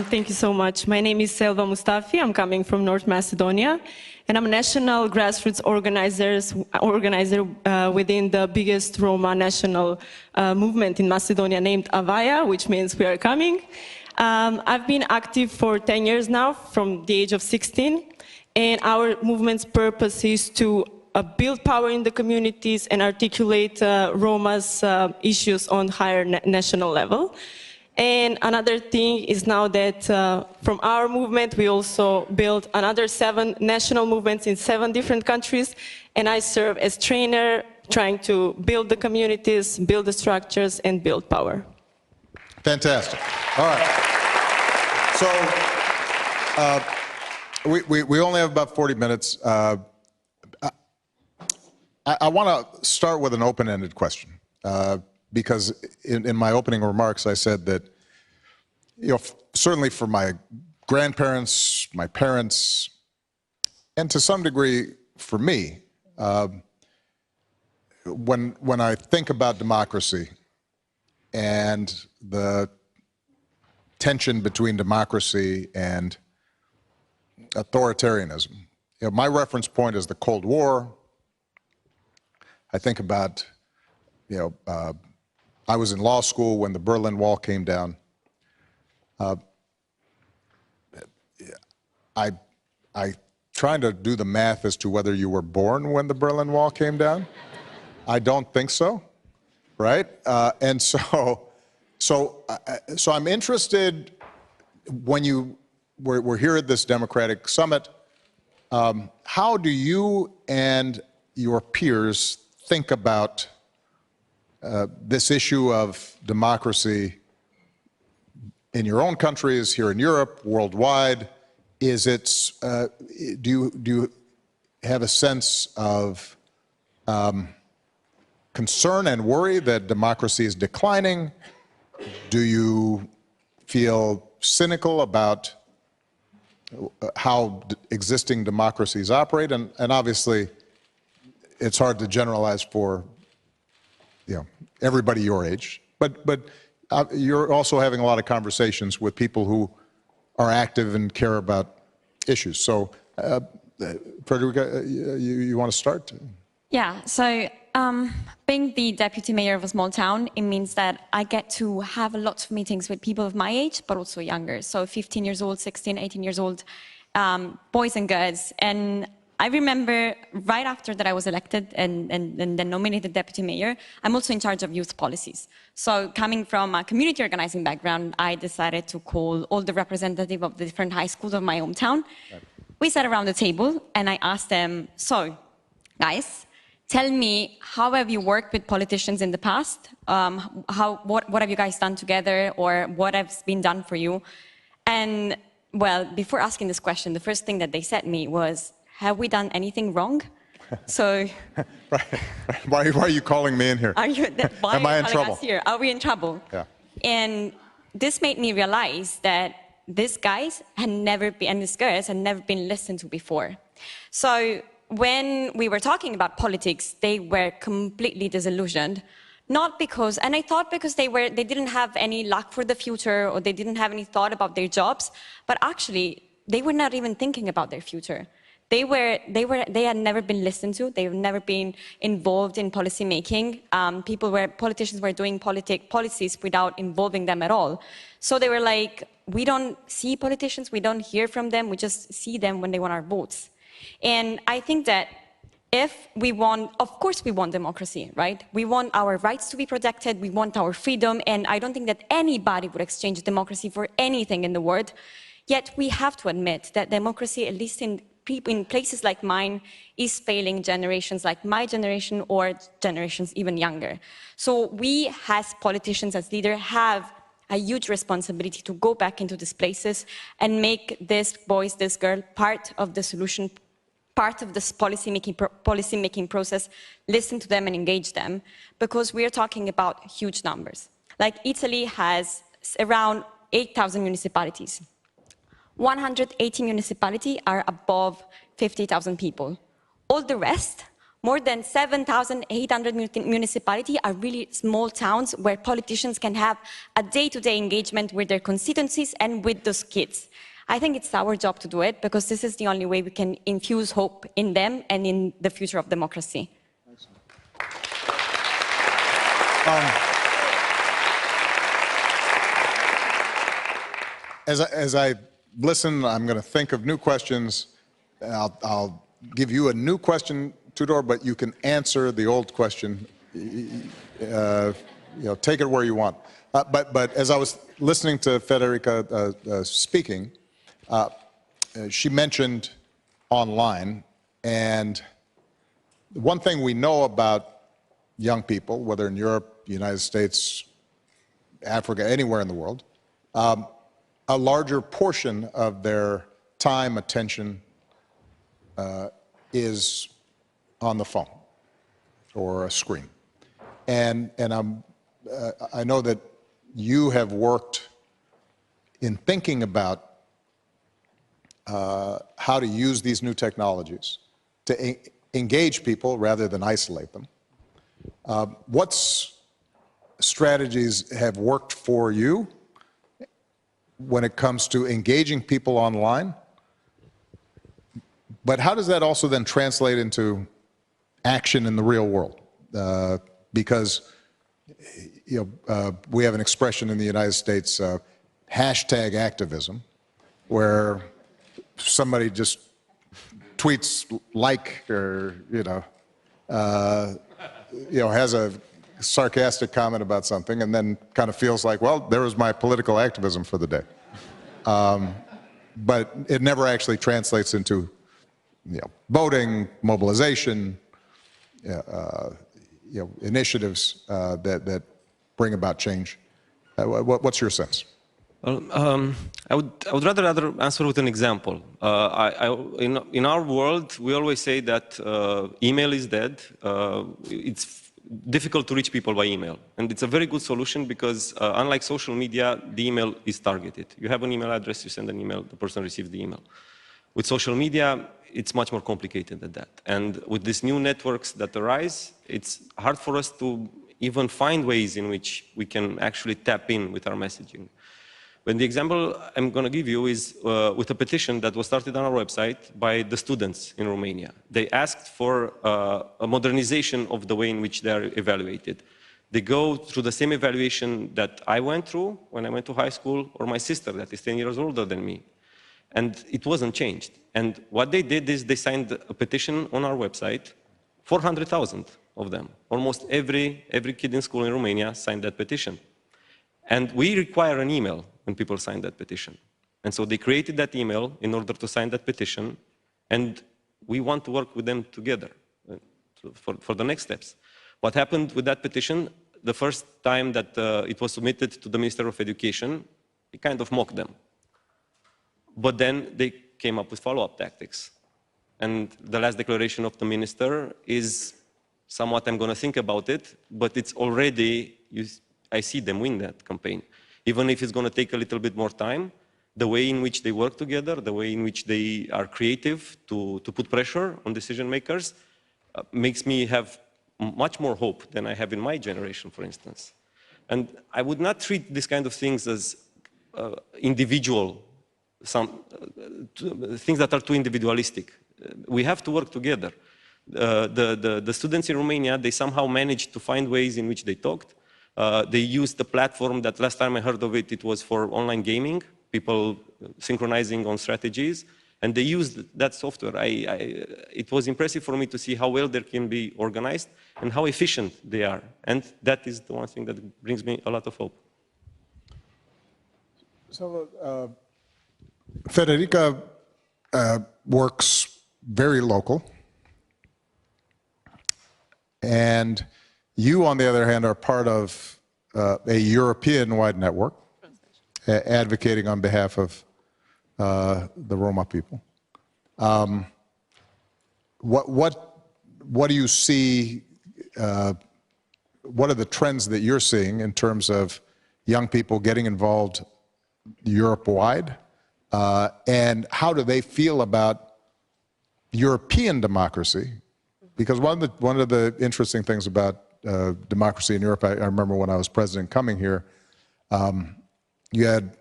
Thank you so much. My name is Selva Mustafi. I'm coming from North Macedonia, and I'm a national grassroots organizer within the biggest Roma national movement in Macedonia named Avaia, which means we are coming. I've been active for 10 years now, from the age of 16, and our movement's purpose is to build power in the communities and articulate Roma's issues on higher national level. And another thing is now that from our movement, we also built another 7 national movements in 7 different countries. And I serve as trainer, trying to build the communities, build the structures, and build power. Fantastic. All right. So we only have about 40 minutes. I want to start with an open-ended question, because in my opening remarks I said that, certainly for my grandparents, my parents, and to some degree for me, when I think about democracy and the tension between democracy and authoritarianism, my reference point is the Cold War. I think about, I was in law school when the Berlin Wall came down. I trying to do the math as to whether you were born when the Berlin Wall came down. I don't think so, right? And so I'm interested, when we're here at this Democratic Summit, how do you and your peers think about this issue of democracy in your own countries, here in Europe, worldwide? Is it, do you have a sense of concern and worry that democracy is declining? Do you feel cynical about how existing democracies operate? And obviously, it's hard to generalize for everybody your age, but you're also having a lot of conversations with people who are active and care about issues. So, Frederica, you want to start? Yeah, so being the deputy mayor of a small town, it means that I get to have a lot of meetings with people of my age, but also younger. So 15 years old, 16, 18 years old, boys and girls. And I remember right after that I was elected and then nominated deputy mayor, I'm also in charge of youth policies. So coming from a community organizing background, I decided to call all the representatives of the different high schools of my hometown. Right. We sat around the table and I asked them, so guys, tell me, how have you worked with politicians in the past? What have you guys done together, or what has been done for you? And well, before asking this question, the first thing that they said to me was, have we done anything wrong? So, why are you calling me in here? Why am I in trouble? Us here? Are we in trouble? Yeah. And this made me realize that these guys had never been, and these girls had never been listened to before. So when we were talking about politics, they were completely disillusioned. Not because, and I thought because they didn't have any luck for the future, or they didn't have any thought about their jobs, but actually they were not even thinking about their future. They had never been listened to. They've never been involved in policy making. Politicians were doing policies without involving them at all. So they were like, we don't see politicians, we don't hear from them, we just see them when they want our votes. And I think that if we want, of course we want democracy, right? We want our rights to be protected, we want our freedom, and I don't think that anybody would exchange democracy for anything in the world. Yet we have to admit that democracy, at least in places like mine, is failing generations like my generation or generations even younger. So we, as politicians, as leaders, have a huge responsibility to go back into these places and make these boys, this girl, part of the solution, part of this policy-making process, listen to them and engage them, because we are talking about huge numbers. Like Italy has around 8,000 municipalities. 180 municipalities are above 50,000 people. All the rest, more than 7,800 municipalities, are really small towns where politicians can have a day-to-day engagement with their constituencies and with those kids. I think it's our job to do it, because this is the only way we can infuse hope in them and in the future of democracy. As I listen, I'm going to think of new questions. I'll give you a new question Tudor, but you can answer the old question. Take it where you want. But as I was listening to Federica speaking, she mentioned online, and one thing we know about young people, whether in Europe, United States, Africa, anywhere in the world, a larger portion of their time, attention is on the phone or a screen. And I know that you have worked in thinking about how to use these new technologies to engage people rather than isolate them. What strategies have worked for you when it comes to engaging people online? But how does that also then translate into action in the real world? Because we have an expression in the United States, hashtag activism, where somebody just tweets like or has a sarcastic comment about something and then kind of feels like, well, there was my political activism for the day. But it never actually translates into voting, mobilization, initiatives that bring about change. What's your sense? Well, I would rather answer with an example. In our world, we always say that email is dead. It's difficult to reach people by email. And it's a very good solution because unlike social media, the email is targeted. You have an email address, you send an email, the person receives the email. With social media, it's much more complicated than that. And with these new networks that arise, it's hard for us to even find ways in which we can actually tap in with our messaging. But the example I'm going to give you is with a petition that was started on our website by the students in Romania. They asked for a modernization of the way in which they are evaluated. They go through the same evaluation that I went through when I went to high school, or my sister that is 10 years older than me. And it wasn't changed. And what they did is they signed a petition on our website, 400,000 of them. Almost every kid in school in Romania signed that petition. And we require an email when people sign that petition. And so they created that email in order to sign that petition, and we want to work with them together for the next steps. What happened with that petition, the first time that it was submitted to the Minister of Education, he kind of mocked them. But then they came up with follow-up tactics. And the last declaration of the minister is somewhat, I'm going to think about it, but it's already, I see them win that campaign. Even if it's going to take a little bit more time, the way in which they work together, the way in which they are creative to put pressure on decision makers, makes me have much more hope than I have in my generation, for instance. And I would not treat these kind of things as individual, things that are too individualistic. We have to work together. The students in Romania, they somehow managed to find ways in which they talked. They used the platform that last time I heard of it, it was for online gaming, people synchronizing on strategies, and they used that software. It was impressive for me to see how well they can be organized and how efficient they are. And that is the one thing that brings me a lot of hope. So, Federica works very local, and you, on the other hand, are part of a European-wide network advocating on behalf of the Roma people. What do you see, what are the trends that you're seeing in terms of young people getting involved Europe-wide, and how do they feel about European democracy? Because one of the interesting things about democracy in Europe, I remember when I was president coming here, you had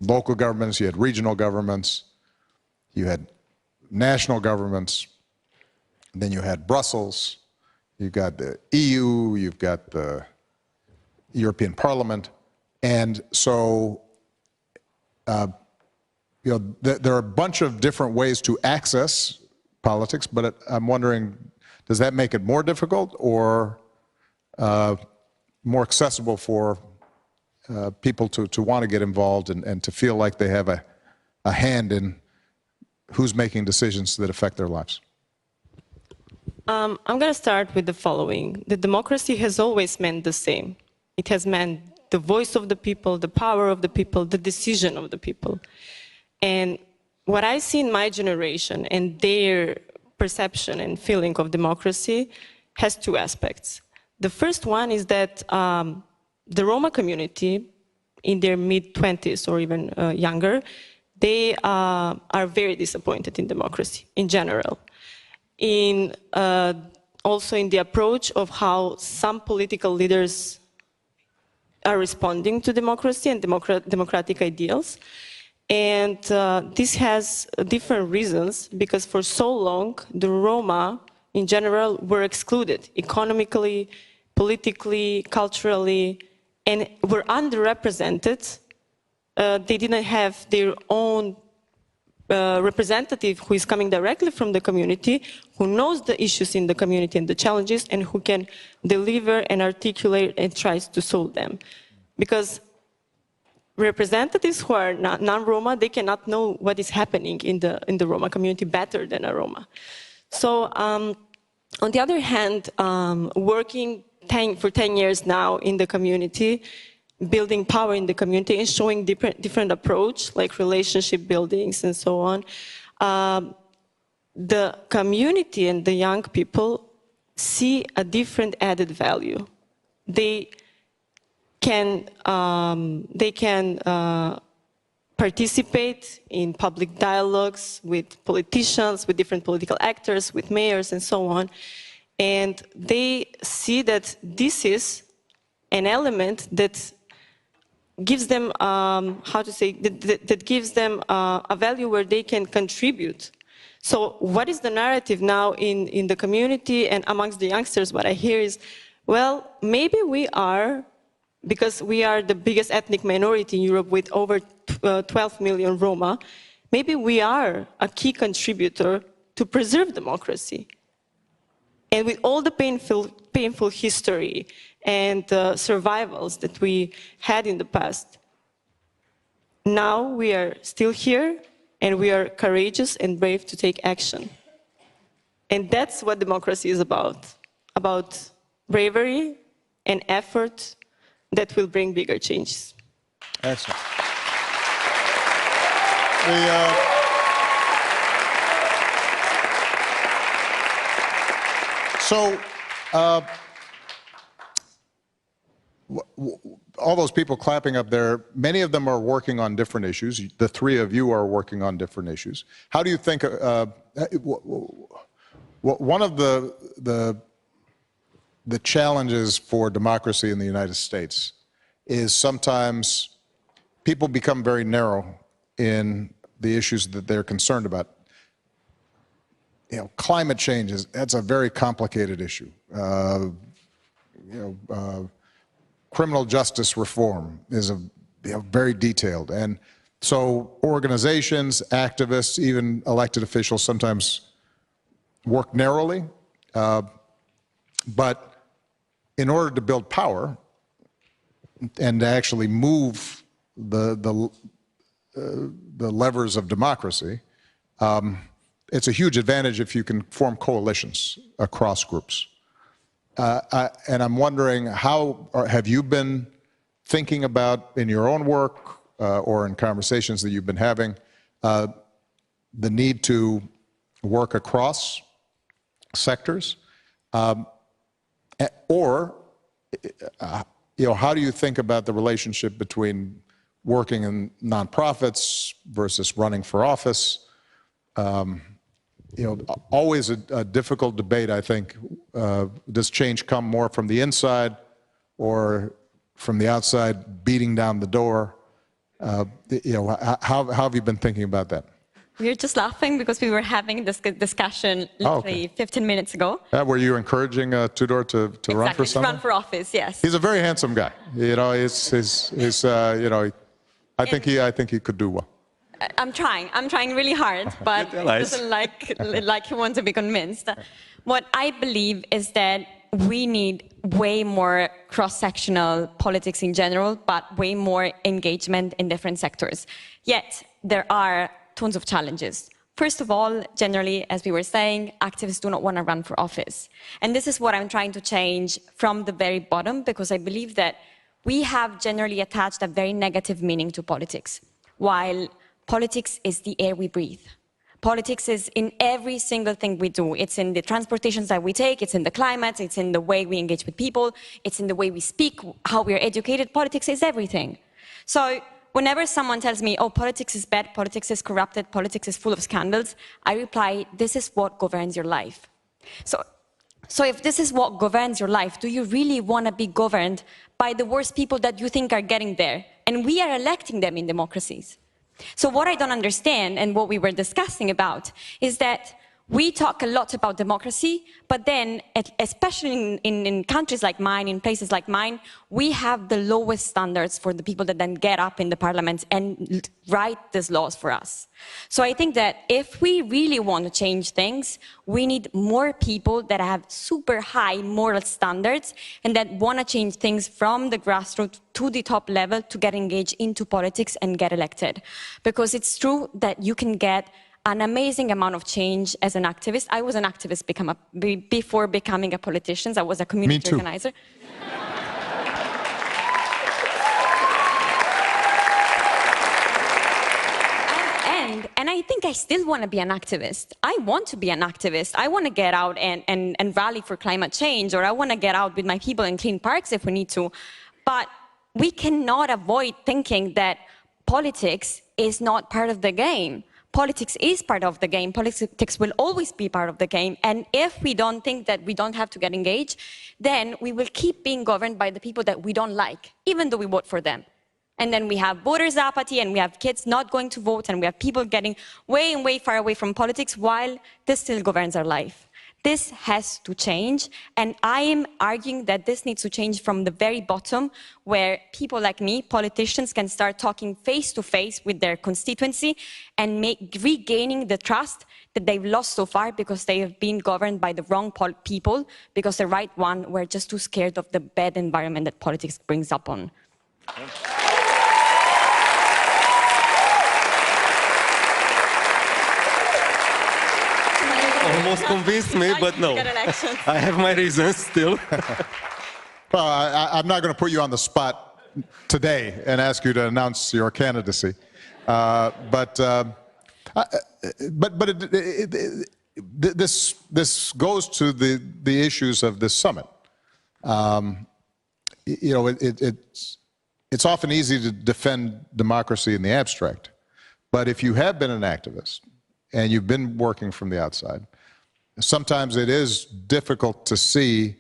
local governments, you had regional governments, you had national governments, then you had Brussels, you've got the EU, you've got the European Parliament, and so there are a bunch of different ways to access politics, but I'm wondering, does that make it more difficult or more accessible for people to want to get involved and to feel like they have a hand in who's making decisions that affect their lives? I'm going to start with the following. The democracy has always meant the same. It has meant the voice of the people, the power of the people, the decision of the people. And what I see in my generation and their perception and feeling of democracy has two aspects. The first one is that the Roma community, in their mid-20s or even younger, they are very disappointed in democracy in general. Also in the approach of how some political leaders are responding to democracy and democratic ideals. And this has different reasons, because for so long, the Roma, in general, were excluded economically, politically, culturally, and were underrepresented. They didn't have their own representative who is coming directly from the community, who knows the issues in the community and the challenges, and who can deliver and articulate and tries to solve them. Because representatives who are non-Roma, they cannot know what is happening in the Roma community better than a Roma. So on the other hand, working for 10 years now in the community, building power in the community and showing different approach, like relationship buildings and so on, the community and the young people see a different added value. They can participate in public dialogues with politicians, with different political actors, with mayors and so on. And they see that this is an element that gives them, that gives them a value where they can contribute. So what is the narrative now in the community and amongst the youngsters? What I hear is, well, maybe we are, because we are the biggest ethnic minority in Europe with over 12 million Roma, maybe we are a key contributor to preserve democracy. And with all the painful history and survivals that we had in the past, now we are still here and we are courageous and brave to take action. And that's what democracy is about bravery and effort that will bring bigger changes. Excellent. All those people clapping up there, many of them are working on different issues. The three of you are working on different issues. How do you think, one of the challenges for democracy in the United States is sometimes people become very narrow in the issues that they're concerned about. You know, climate change that's a very complicated issue. Criminal justice reform is very detailed, and so organizations, activists, even elected officials sometimes work narrowly. But in order to build power and to actually move the levers of democracy, it's a huge advantage if you can form coalitions across groups. And I'm wondering, how have you been thinking about, in your own work or in conversations that you've been having, the need to work across sectors? Or, how do you think about the relationship between working in nonprofits versus running for office? Always a difficult debate, I think. Does change come more from the inside or from the outside beating down the door? How have you been thinking about that? We're just laughing because we were having this discussion literally 15 minutes ago. Were you encouraging Tudor to run for something? To run for office, yes. He's a very handsome guy. I think he could do well. I'm trying really hard, but it doesn't like he wants to be convinced. What I believe is that we need way more cross-sectional politics in general, but way more engagement in different sectors. Yet, there are tons of challenges. First of all, generally, as we were saying, activists do not want to run for office. And this is what I'm trying to change from the very bottom, because I believe that we have generally attached a very negative meaning to politics, while politics is the air we breathe. Politics is in every single thing we do. It's in the transportations that we take, it's in the climate, it's in the way we engage with people, it's in the way we speak, how we are educated. Politics is everything. So whenever someone tells me, oh, politics is bad, politics is corrupted, politics is full of scandals, I reply, this is what governs your life. So if this is what governs your life, do you really want to be governed by the worst people that you think are getting there? And we are electing them in democracies. So what I don't understand, and what we were discussing about, is that we talk a lot about democracy, but then, especially in countries like mine, in places like mine, we have the lowest standards for the people that then get up in the parliament and write these laws for us. So I think that if we really want to change things, we need more people that have super high moral standards and that want to change things from the grassroots to the top level to get engaged into politics and get elected. Because it's true that you can get an amazing amount of change as an activist. I was an activist before becoming a politician. I was a community organizer. And I think I still want to be an activist. I want to be an activist. I want to get out and rally for climate change, or I want to get out with my people and clean parks if we need to. But we cannot avoid thinking that politics is not part of the game. Politics is part of the game. Politics will always be part of the game. And if we don't think that we don't have to get engaged, then we will keep being governed by the people that we don't like, even though we vote for them. And then we have voters' apathy, and we have kids not going to vote, and we have people getting way and way far away from politics while this still governs our life. This has to change, and I am arguing that this needs to change from the very bottom, where people like me, politicians, can start talking face-to-face with their constituency and regaining the trust that they've lost so far because they have been governed by the wrong people, because the right one were just too scared of the bad environment that politics brings up on. Almost convinced me, but no. I have my reasons still. Well, I'm not going to put you on the spot today and ask you to announce your candidacy. This goes to the issues of this summit. You know, it's often easy to defend democracy in the abstract, but if you have been an activist and you've been working from the outside, sometimes it is difficult to see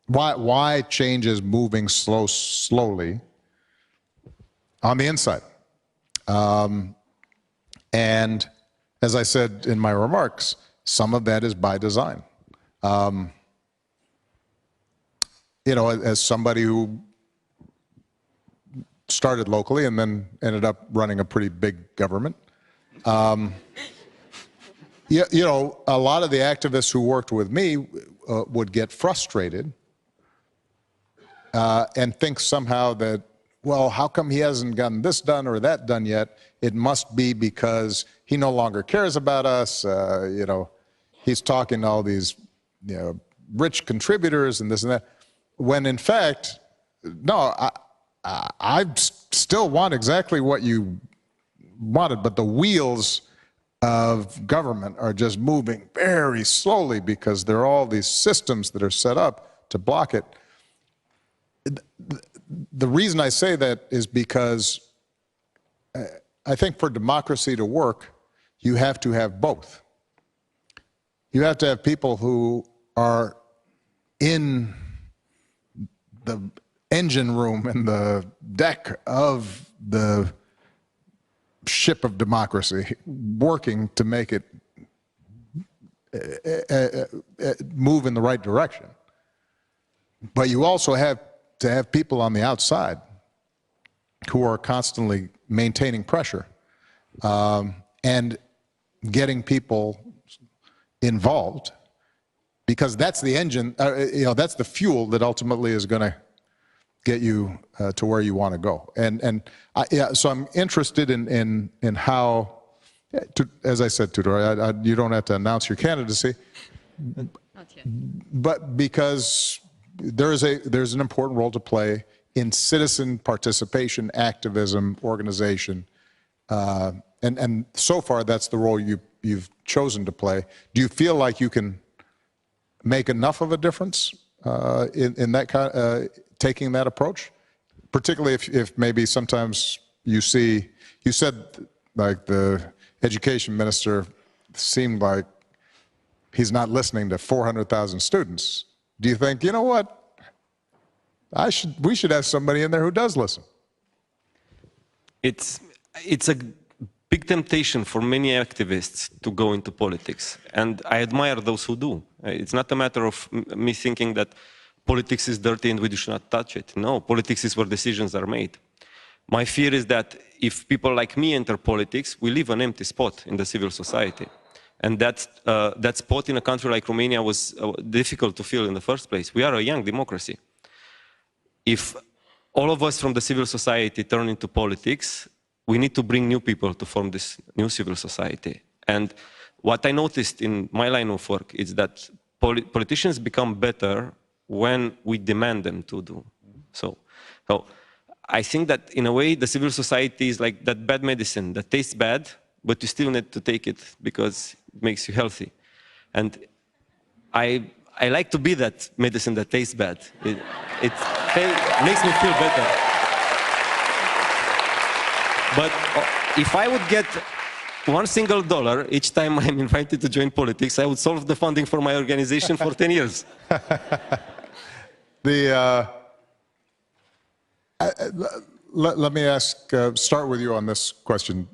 why change is moving slowly on the inside. And as I said in my remarks, some of that is by design. You know, as somebody who started locally and then ended up running a pretty big government, you know, a lot of the activists who worked with me would get frustrated and think somehow that, well, how come he hasn't gotten this done or that done yet? It must be because he no longer cares about us. You know, he's talking to all these, you know, rich contributors and this and that. When in fact, no, I still want exactly what you wanted, but the wheels of government are just moving very slowly because there are all these systems that are set up to block it. The reason I say that is because I think for democracy to work, you have to have both. You have to have people who are in the engine room and the deck of the ship of democracy, working to make it move in the right direction. But you also have to have people on the outside who are constantly maintaining pressure and getting people involved, because that's the engine, that's the fuel that ultimately is going to get you to where you want to go. So I'm interested in how, as I said, Tudor, you don't have to announce your candidacy, but because there's an important role to play in citizen participation, activism, organization, and so far that's the role you've chosen to play. Do you feel like you can make enough of a difference in that kind, taking that approach? Particularly if maybe sometimes you see, you said like the education minister seemed like he's not listening to 400,000 students. Do you think, you know what, we should have somebody in there who does listen? It's a big temptation for many activists to go into politics, and I admire those who do. It's not a matter of me thinking that politics is dirty and we should not touch it. No, politics is where decisions are made. My fear is that if people like me enter politics, we leave an empty spot in the civil society. And that spot in a country like Romania was difficult to fill in the first place. We are a young democracy. If all of us from the civil society turn into politics, we need to bring new people to form this new civil society. And what I noticed in my line of work is that politicians become better when we demand them to do so. So I think that in a way the civil society is like that bad medicine that tastes bad, but you still need to take it because it makes you healthy. And I like to be that medicine that tastes bad. It makes me feel better. But if I would get $1 single each time I'm invited to join politics, I would solve the funding for my organization for 10 years. Let me start with you on this question,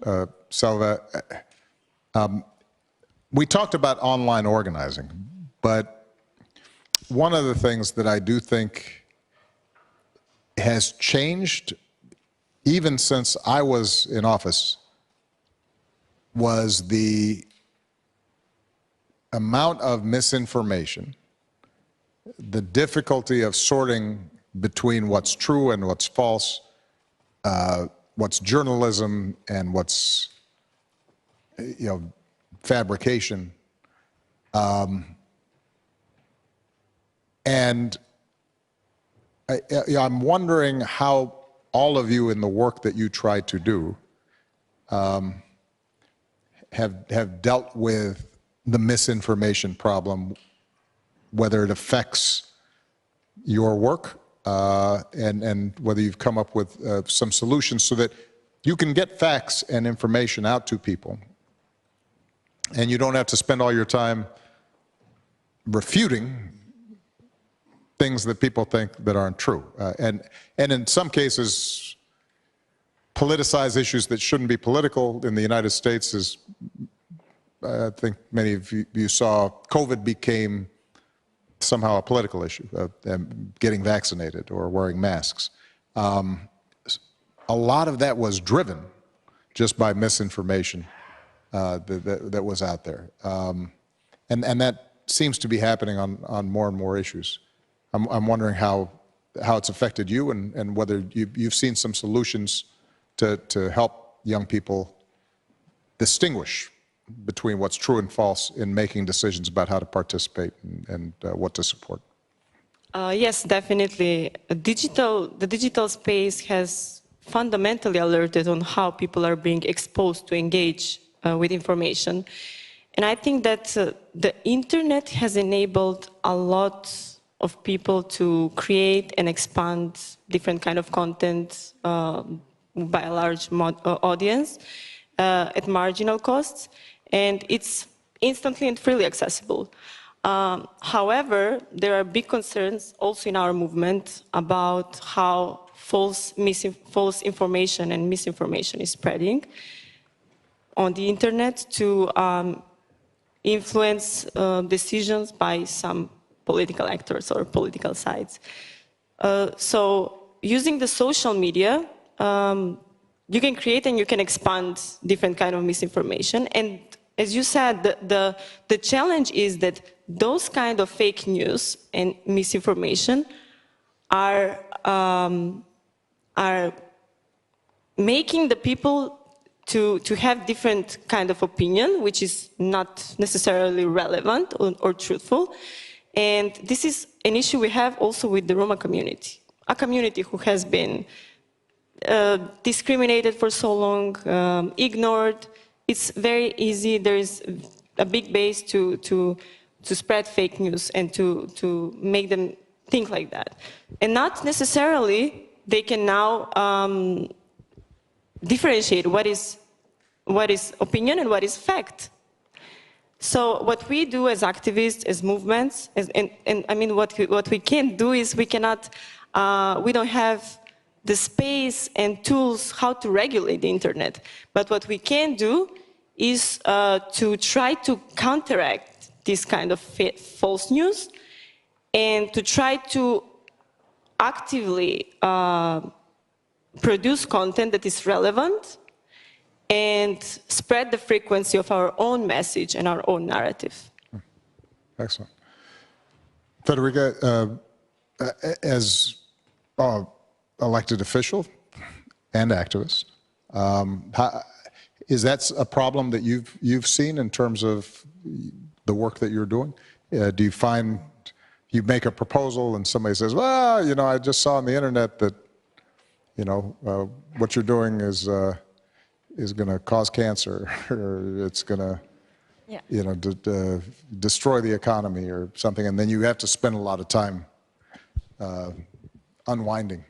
Selva. We talked about online organizing, but one of the things that I do think has changed even since I was in office was the amount of misinformation, the difficulty of sorting between what's true and what's false, what's journalism and what's fabrication. And I'm wondering how all of you in the work that you try to do have dealt with the misinformation problem, whether it affects your work and whether you've come up with some solutions so that you can get facts and information out to people and you don't have to spend all your time refuting things that people think that aren't true. And in some cases, politicize issues that shouldn't be political. In the United States, as I think many of you saw, COVID became somehow a political issue, getting vaccinated or wearing masks. A lot of that was driven just by misinformation that was out there. And that seems to be happening on more and more issues. I'm wondering how it's affected you and whether you've seen some solutions to help young people distinguish between what's true and false in making decisions about how to participate and what to support. Yes, definitely. The digital space has fundamentally alerted on how people are being exposed to engage with information. And I think that the internet has enabled a lot of people to create and expand different kind of content by a large audience at marginal costs, and it's instantly and freely accessible. However, there are big concerns also in our movement about how false information and misinformation is spreading on the internet to influence decisions by some political actors or political sides. So using the social media, you can create and you can expand different kind of misinformation. And as you said, the challenge is that those kind of fake news and misinformation are making the people to have different kind of opinion, which is not necessarily relevant or truthful. And this is an issue we have also with the Roma community, a community who has been discriminated for so long, ignored. It's very easy. There is a big base to spread fake news and to make them think like that. And not necessarily they can now differentiate what is opinion and what is fact. So what we do as activists, as movements, and I mean what we can't do is we cannot, we don't have the space and tools how to regulate the internet. But what we can do is to try to counteract this kind of false news and to try to actively produce content that is relevant and spread the frequency of our own message and our own narrative. Excellent. Federica, as elected official and activist, is that a problem that you've seen in terms of the work that you're doing? Do you find you make a proposal and somebody says, well, you know, I just saw on the internet that, you know, what you're doing is going to cause cancer, or it's going to, you know, destroy the economy or something, and then you have to spend a lot of time unwinding.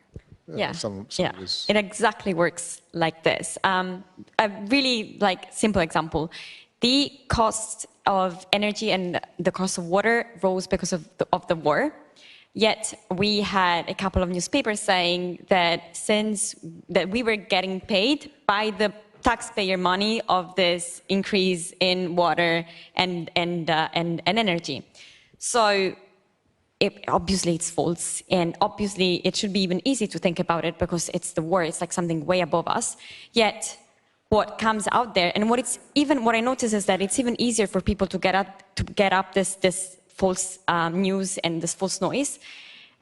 It exactly works like this. A really simple example: the cost of energy and the cost of water rose because of the war. Yet we had a couple of newspapers saying that that we were getting paid by the taxpayer money of this increase in water and energy. So obviously it's false, and obviously it should be even easy to think about it because it's the war, it's like something way above us. Yet what comes out there, and what I notice is that it's even easier for people to get up this false news and this false noise.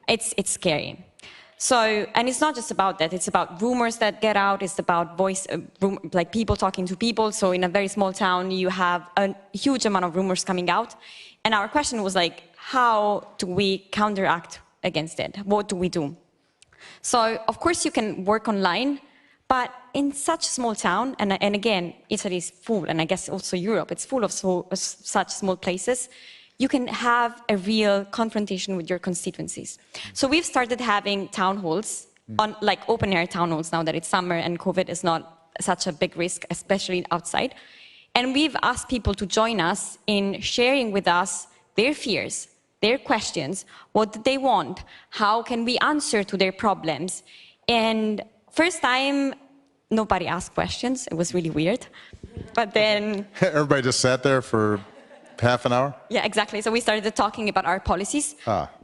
It's scary. So, and it's not just about that, it's about rumors that get out, it's about like people talking to people. So in a very small town, you have a huge amount of rumors coming out. And our question was like, how do we counteract against it? What do we do? So, of course, you can work online, but in such a small town, and again, Italy is full, and I guess also Europe, it's full of such small places, you can have a real confrontation with your constituencies. So we've started having town halls, like open-air town halls now that it's summer and COVID is not such a big risk, especially outside. And we've asked people to join us in sharing with us their fears, their questions, what do they want, how can we answer to their problems. And first time, nobody asked questions. It was really weird. But then... Everybody just sat there for half an hour? Yeah, exactly. So we started talking about our policies.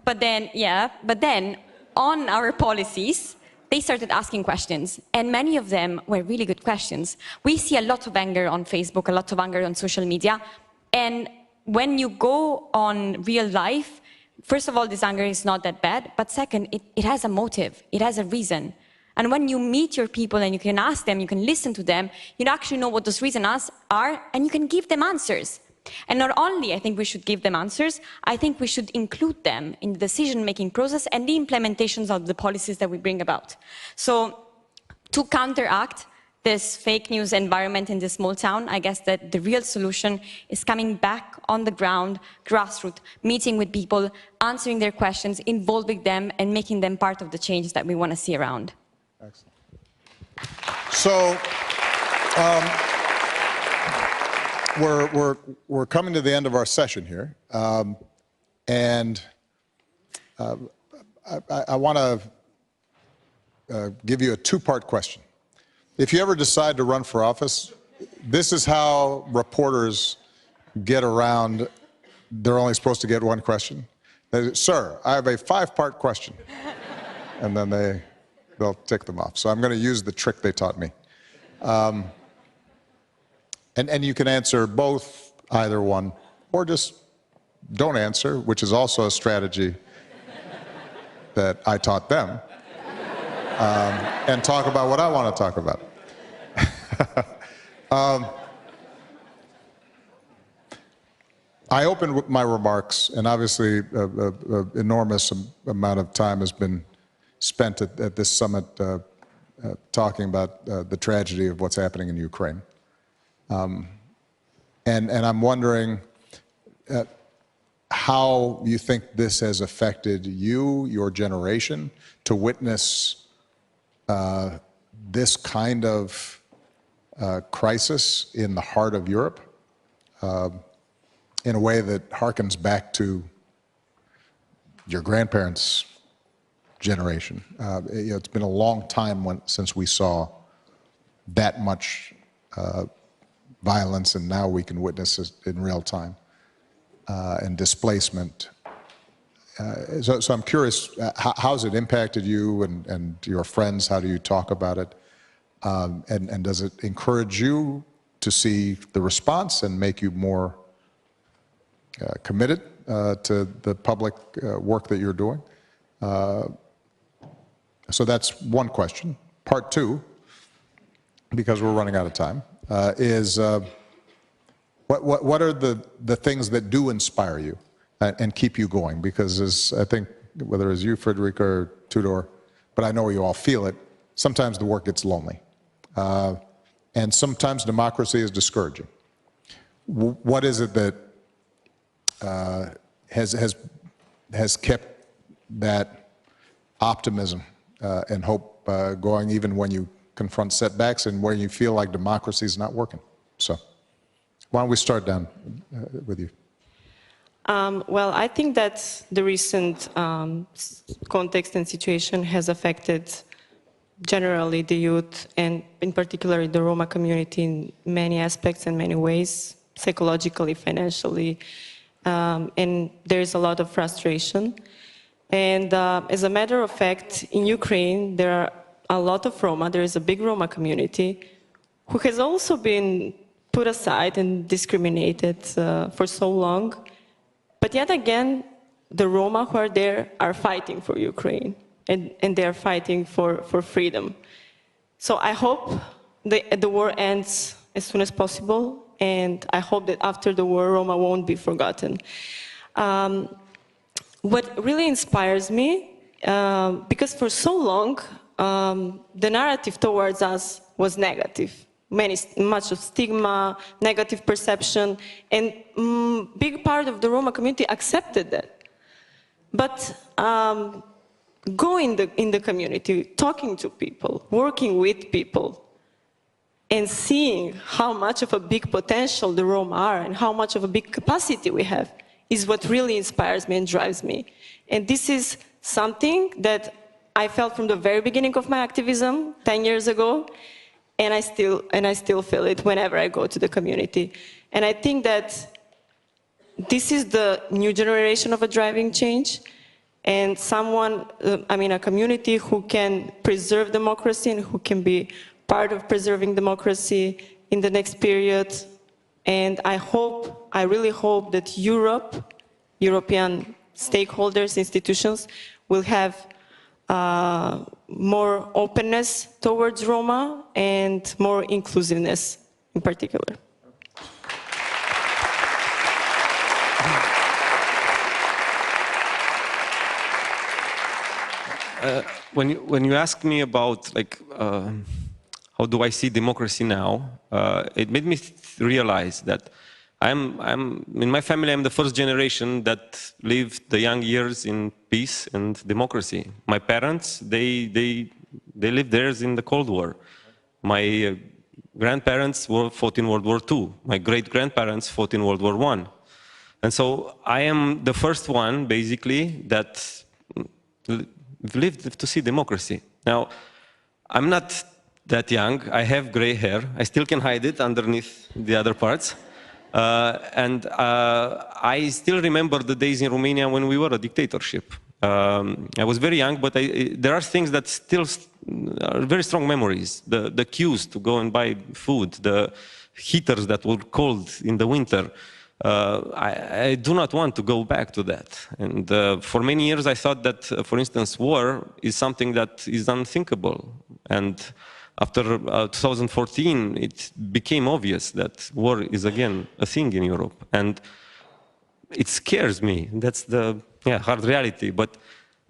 But then on our policies, they started asking questions. And many of them were really good questions. We see a lot of anger on Facebook, a lot of anger on social media. And when you go on real life, first of all, this anger is not that bad. But second, it has a motive. It has a reason. And when you meet your people and you can ask them, you can listen to them, you actually know what those reasons are, and you can give them answers. And not only I think we should give them answers, I think we should include them in the decision-making process and the implementations of the policies that we bring about. So to counteract this fake news environment in this small town, I guess that the real solution is coming back on the ground, grassroots, meeting with people, answering their questions, involving them, and making them part of the change that we want to see around. Excellent. So, we're coming to the end of our session here, and I want to give you a two-part question. If you ever decide to run for office, this is how reporters get around. They're only supposed to get one question. They say, sir, I have a 5-part question, and then they'll tick them off. So I'm going to use the trick they taught me. And you can answer both, either one, or just don't answer, which is also a strategy that I taught them, and talk about what I want to talk about. I opened with my remarks, and obviously an enormous amount of time has been spent at this summit talking about the tragedy of what's happening in Ukraine. And I'm wondering how you think this has affected you, your generation, to witness this kind of crisis in the heart of Europe in a way that harkens back to your grandparents' generation. It's been a long time since we saw that much violence, and now we can witness it in real time, and displacement. So I'm curious, how's it impacted you and your friends? How do you talk about it? And does it encourage you to see the response and make you more committed to the public work that you're doing? So that's one question. Part two, because we're running out of time, is what are the things that do inspire you and keep you going? Because as I think, whether it's you, Frederica, or Tudor, but I know you all feel it, sometimes the work gets lonely. And sometimes democracy is discouraging. What is it that has kept that optimism and hope going, even when you confront setbacks and where you feel like democracy is not working? So why don't we start down with you? Well, I think that the recent context and situation has affected generally the youth, and in particular the Roma community, in many aspects and many ways, psychologically, financially, and there is a lot of frustration. And as a matter of fact, in Ukraine, there are a lot of Roma. There is a big Roma community who has also been put aside and discriminated for so long. But yet again, the Roma who are there are fighting for Ukraine, and they are fighting for freedom. So I hope the war ends as soon as possible, and I hope that after the war, Roma won't be forgotten. What really inspires me, because for so long, the narrative towards us was negative. Much of stigma, negative perception, and big part of the Roma community accepted that. But going in the community, talking to people, working with people, and seeing how much of a big potential the Roma are and how much of a big capacity we have is what really inspires me and drives me. And this is something that I felt from the very beginning of my activism 10 years ago, and I still feel it whenever I go to the community. And I think that this is the new generation of a driving change, and a community who can preserve democracy and who can be part of preserving democracy in the next period. And I really hope that European stakeholders, institutions, will have more openness towards Roma and more inclusiveness in particular. When you ask me about how do I see democracy now, it made me realize that in my family, I'm the first generation that lived the young years in peace and democracy. My parents, they lived theirs in the Cold War. My grandparents fought in World War II. My great-grandparents fought in World War I. And so I am the first one, basically, that lived to see democracy. Now, I'm not that young. I have gray hair. I still can hide it underneath the other parts. I still remember the days in Romania when we were a dictatorship. I was very young, but there are things that still are very strong memories. The queues to go and buy food, the heaters that were cold in the winter. I do not want to go back to that. And for many years I thought that, for instance, war is something that is unthinkable. And after 2014, it became obvious that war is again a thing in Europe. And it scares me. That's the hard reality. But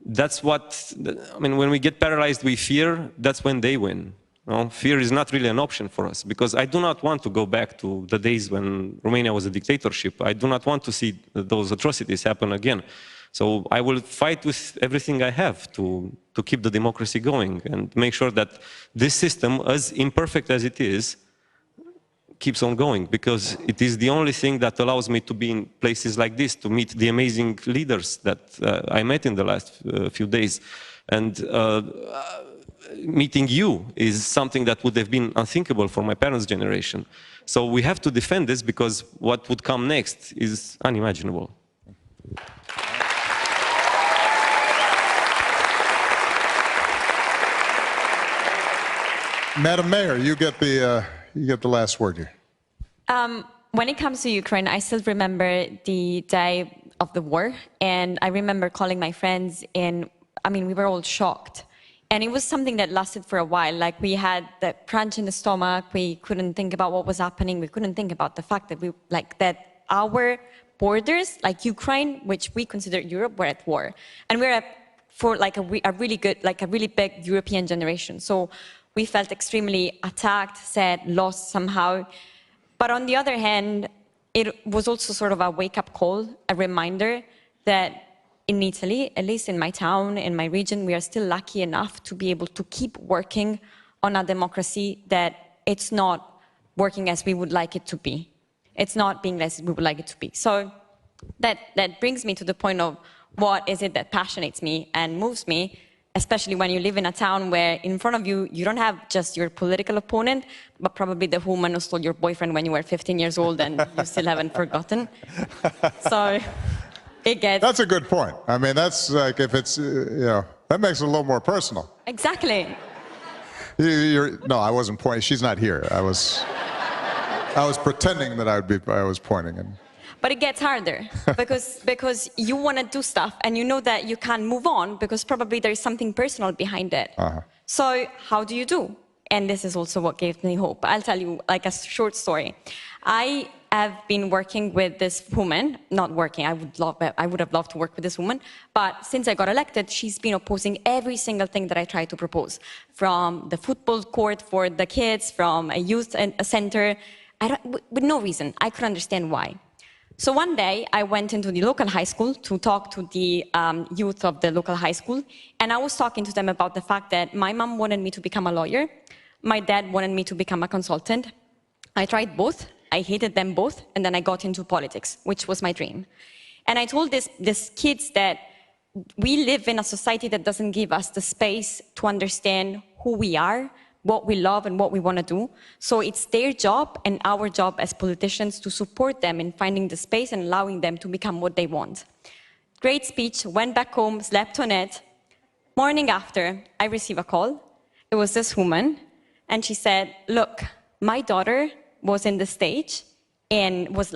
that's what, I mean, when we get paralyzed with fear, that's when they win. No? Fear is not really an option for us, because I do not want to go back to the days when Romania was a dictatorship. I do not want to see those atrocities happen again. So I will fight with everything I have to keep the democracy going and make sure that this system, as imperfect as it is, keeps on going, because it is the only thing that allows me to be in places like this, to meet the amazing leaders that I met in the last few days. And meeting you is something that would have been unthinkable for my parents' generation. So we have to defend this, because what would come next is unimaginable. Madam Mayor, you get the last word here. When it comes to Ukraine, I still remember the day of the war, and I remember calling my friends, and I mean, we were all shocked. And it was something that lasted for a while. Like, we had the crunch in the stomach, we couldn't think about what was happening, we couldn't think about the fact that that our borders, like Ukraine, which we consider Europe, were at war. And we're for like a really good, like a really big European generation. So we felt extremely attacked, sad, lost somehow. But on the other hand, it was also sort of a wake-up call, a reminder that in Italy, at least in my town, in my region, we are still lucky enough to be able to keep working on a democracy that it's not working as we would like it to be. It's not being as we would like it to be. So that brings me to the point of what is it that passionates me and moves me, especially when you live in a town where in front of you, you don't have just your political opponent, but probably the woman who stole your boyfriend when you were 15 years old and you still haven't forgotten. So it gets... That's a good point. I mean, that's like, if it's, that makes it a little more personal. Exactly. No, I wasn't pointing. She's not here. I was pretending that I was pointing. But it gets harder because you want to do stuff and you know that you can't move on because probably there's something personal behind it. So how do you do? And this is also what gave me hope. I'll tell you like a short story. I have been working with this woman, not working, I would have loved to work with this woman, but since I got elected, she's been opposing every single thing that I tried to propose. From the football court for the kids, from a youth center, with no reason. I couldn't understand why. So one day, I went into the local high school to talk to the youth of the local high school, and I was talking to them about the fact that my mom wanted me to become a lawyer, my dad wanted me to become a consultant. I tried both, I hated them both, and then I got into politics, which was my dream. And I told these kids that we live in a society that doesn't give us the space to understand who we are, what we love and what we want to do. So it's their job and our job as politicians to support them in finding the space and allowing them to become what they want. Great speech, went back home, slept on it. Morning after, I received a call. It was this woman, and she said, look, my daughter was in the stage and was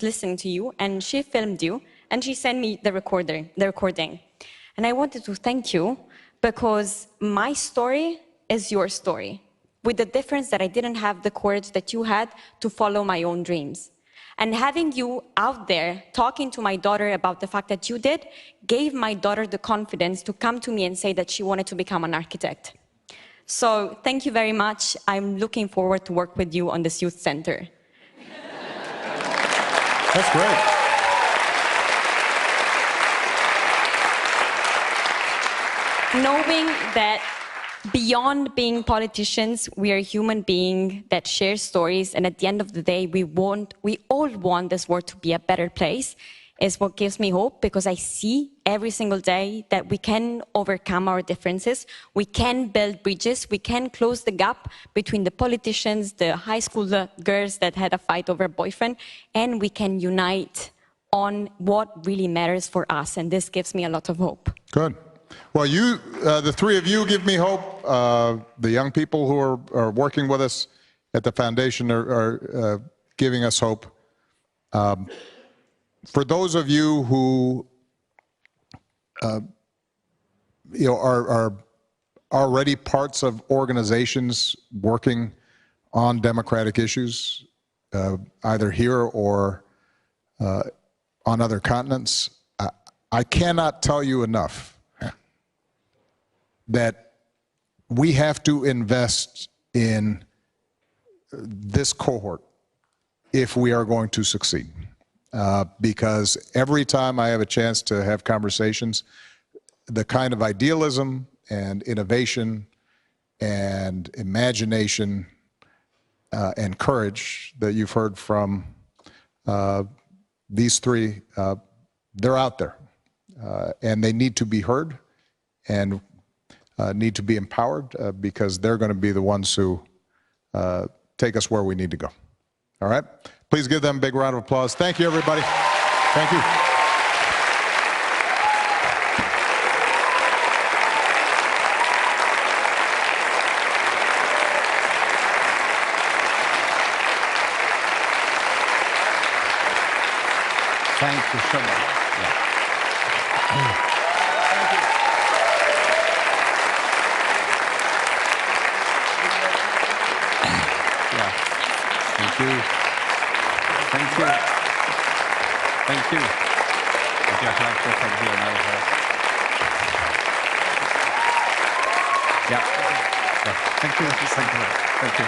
listening to you, and she filmed you, and she sent me the recording. And I wanted to thank you because my story is your story, with the difference that I didn't have the courage that you had to follow my own dreams. And having you out there talking to my daughter about the fact that you did, gave my daughter the confidence to come to me and say that she wanted to become an architect. So thank you very much. I'm looking forward to work with you on this youth center. That's great. Knowing that beyond being politicians, we are human beings that share stories, and at the end of the day, we all want this world to be a better place, is what gives me hope, because I see every single day that we can overcome our differences, we can build bridges, we can close the gap between the politicians, the high school girls that had a fight over a boyfriend, and we can unite on what really matters for us, and this gives me a lot of hope. Good. Well, you, the three of you give me hope. The young people who are working with us at the foundation are giving us hope. For those of you who are already parts of organizations working on democratic issues, either here or on other continents, I cannot tell you enough that we have to invest in this cohort if we are going to succeed. Because every time I have a chance to have conversations, the kind of idealism and innovation and imagination and courage that you've heard from these three, they're out there. And they need to be heard and need to be empowered because they're going to be the ones who take us where we need to go. All right? Please give them a big round of applause. Thank you, everybody. Thank you. Thank you so much. Yeah. Thank you. Thank you. Thank you. Would you like to thank you another time? Yeah. Thank you. Thank you. Thank you.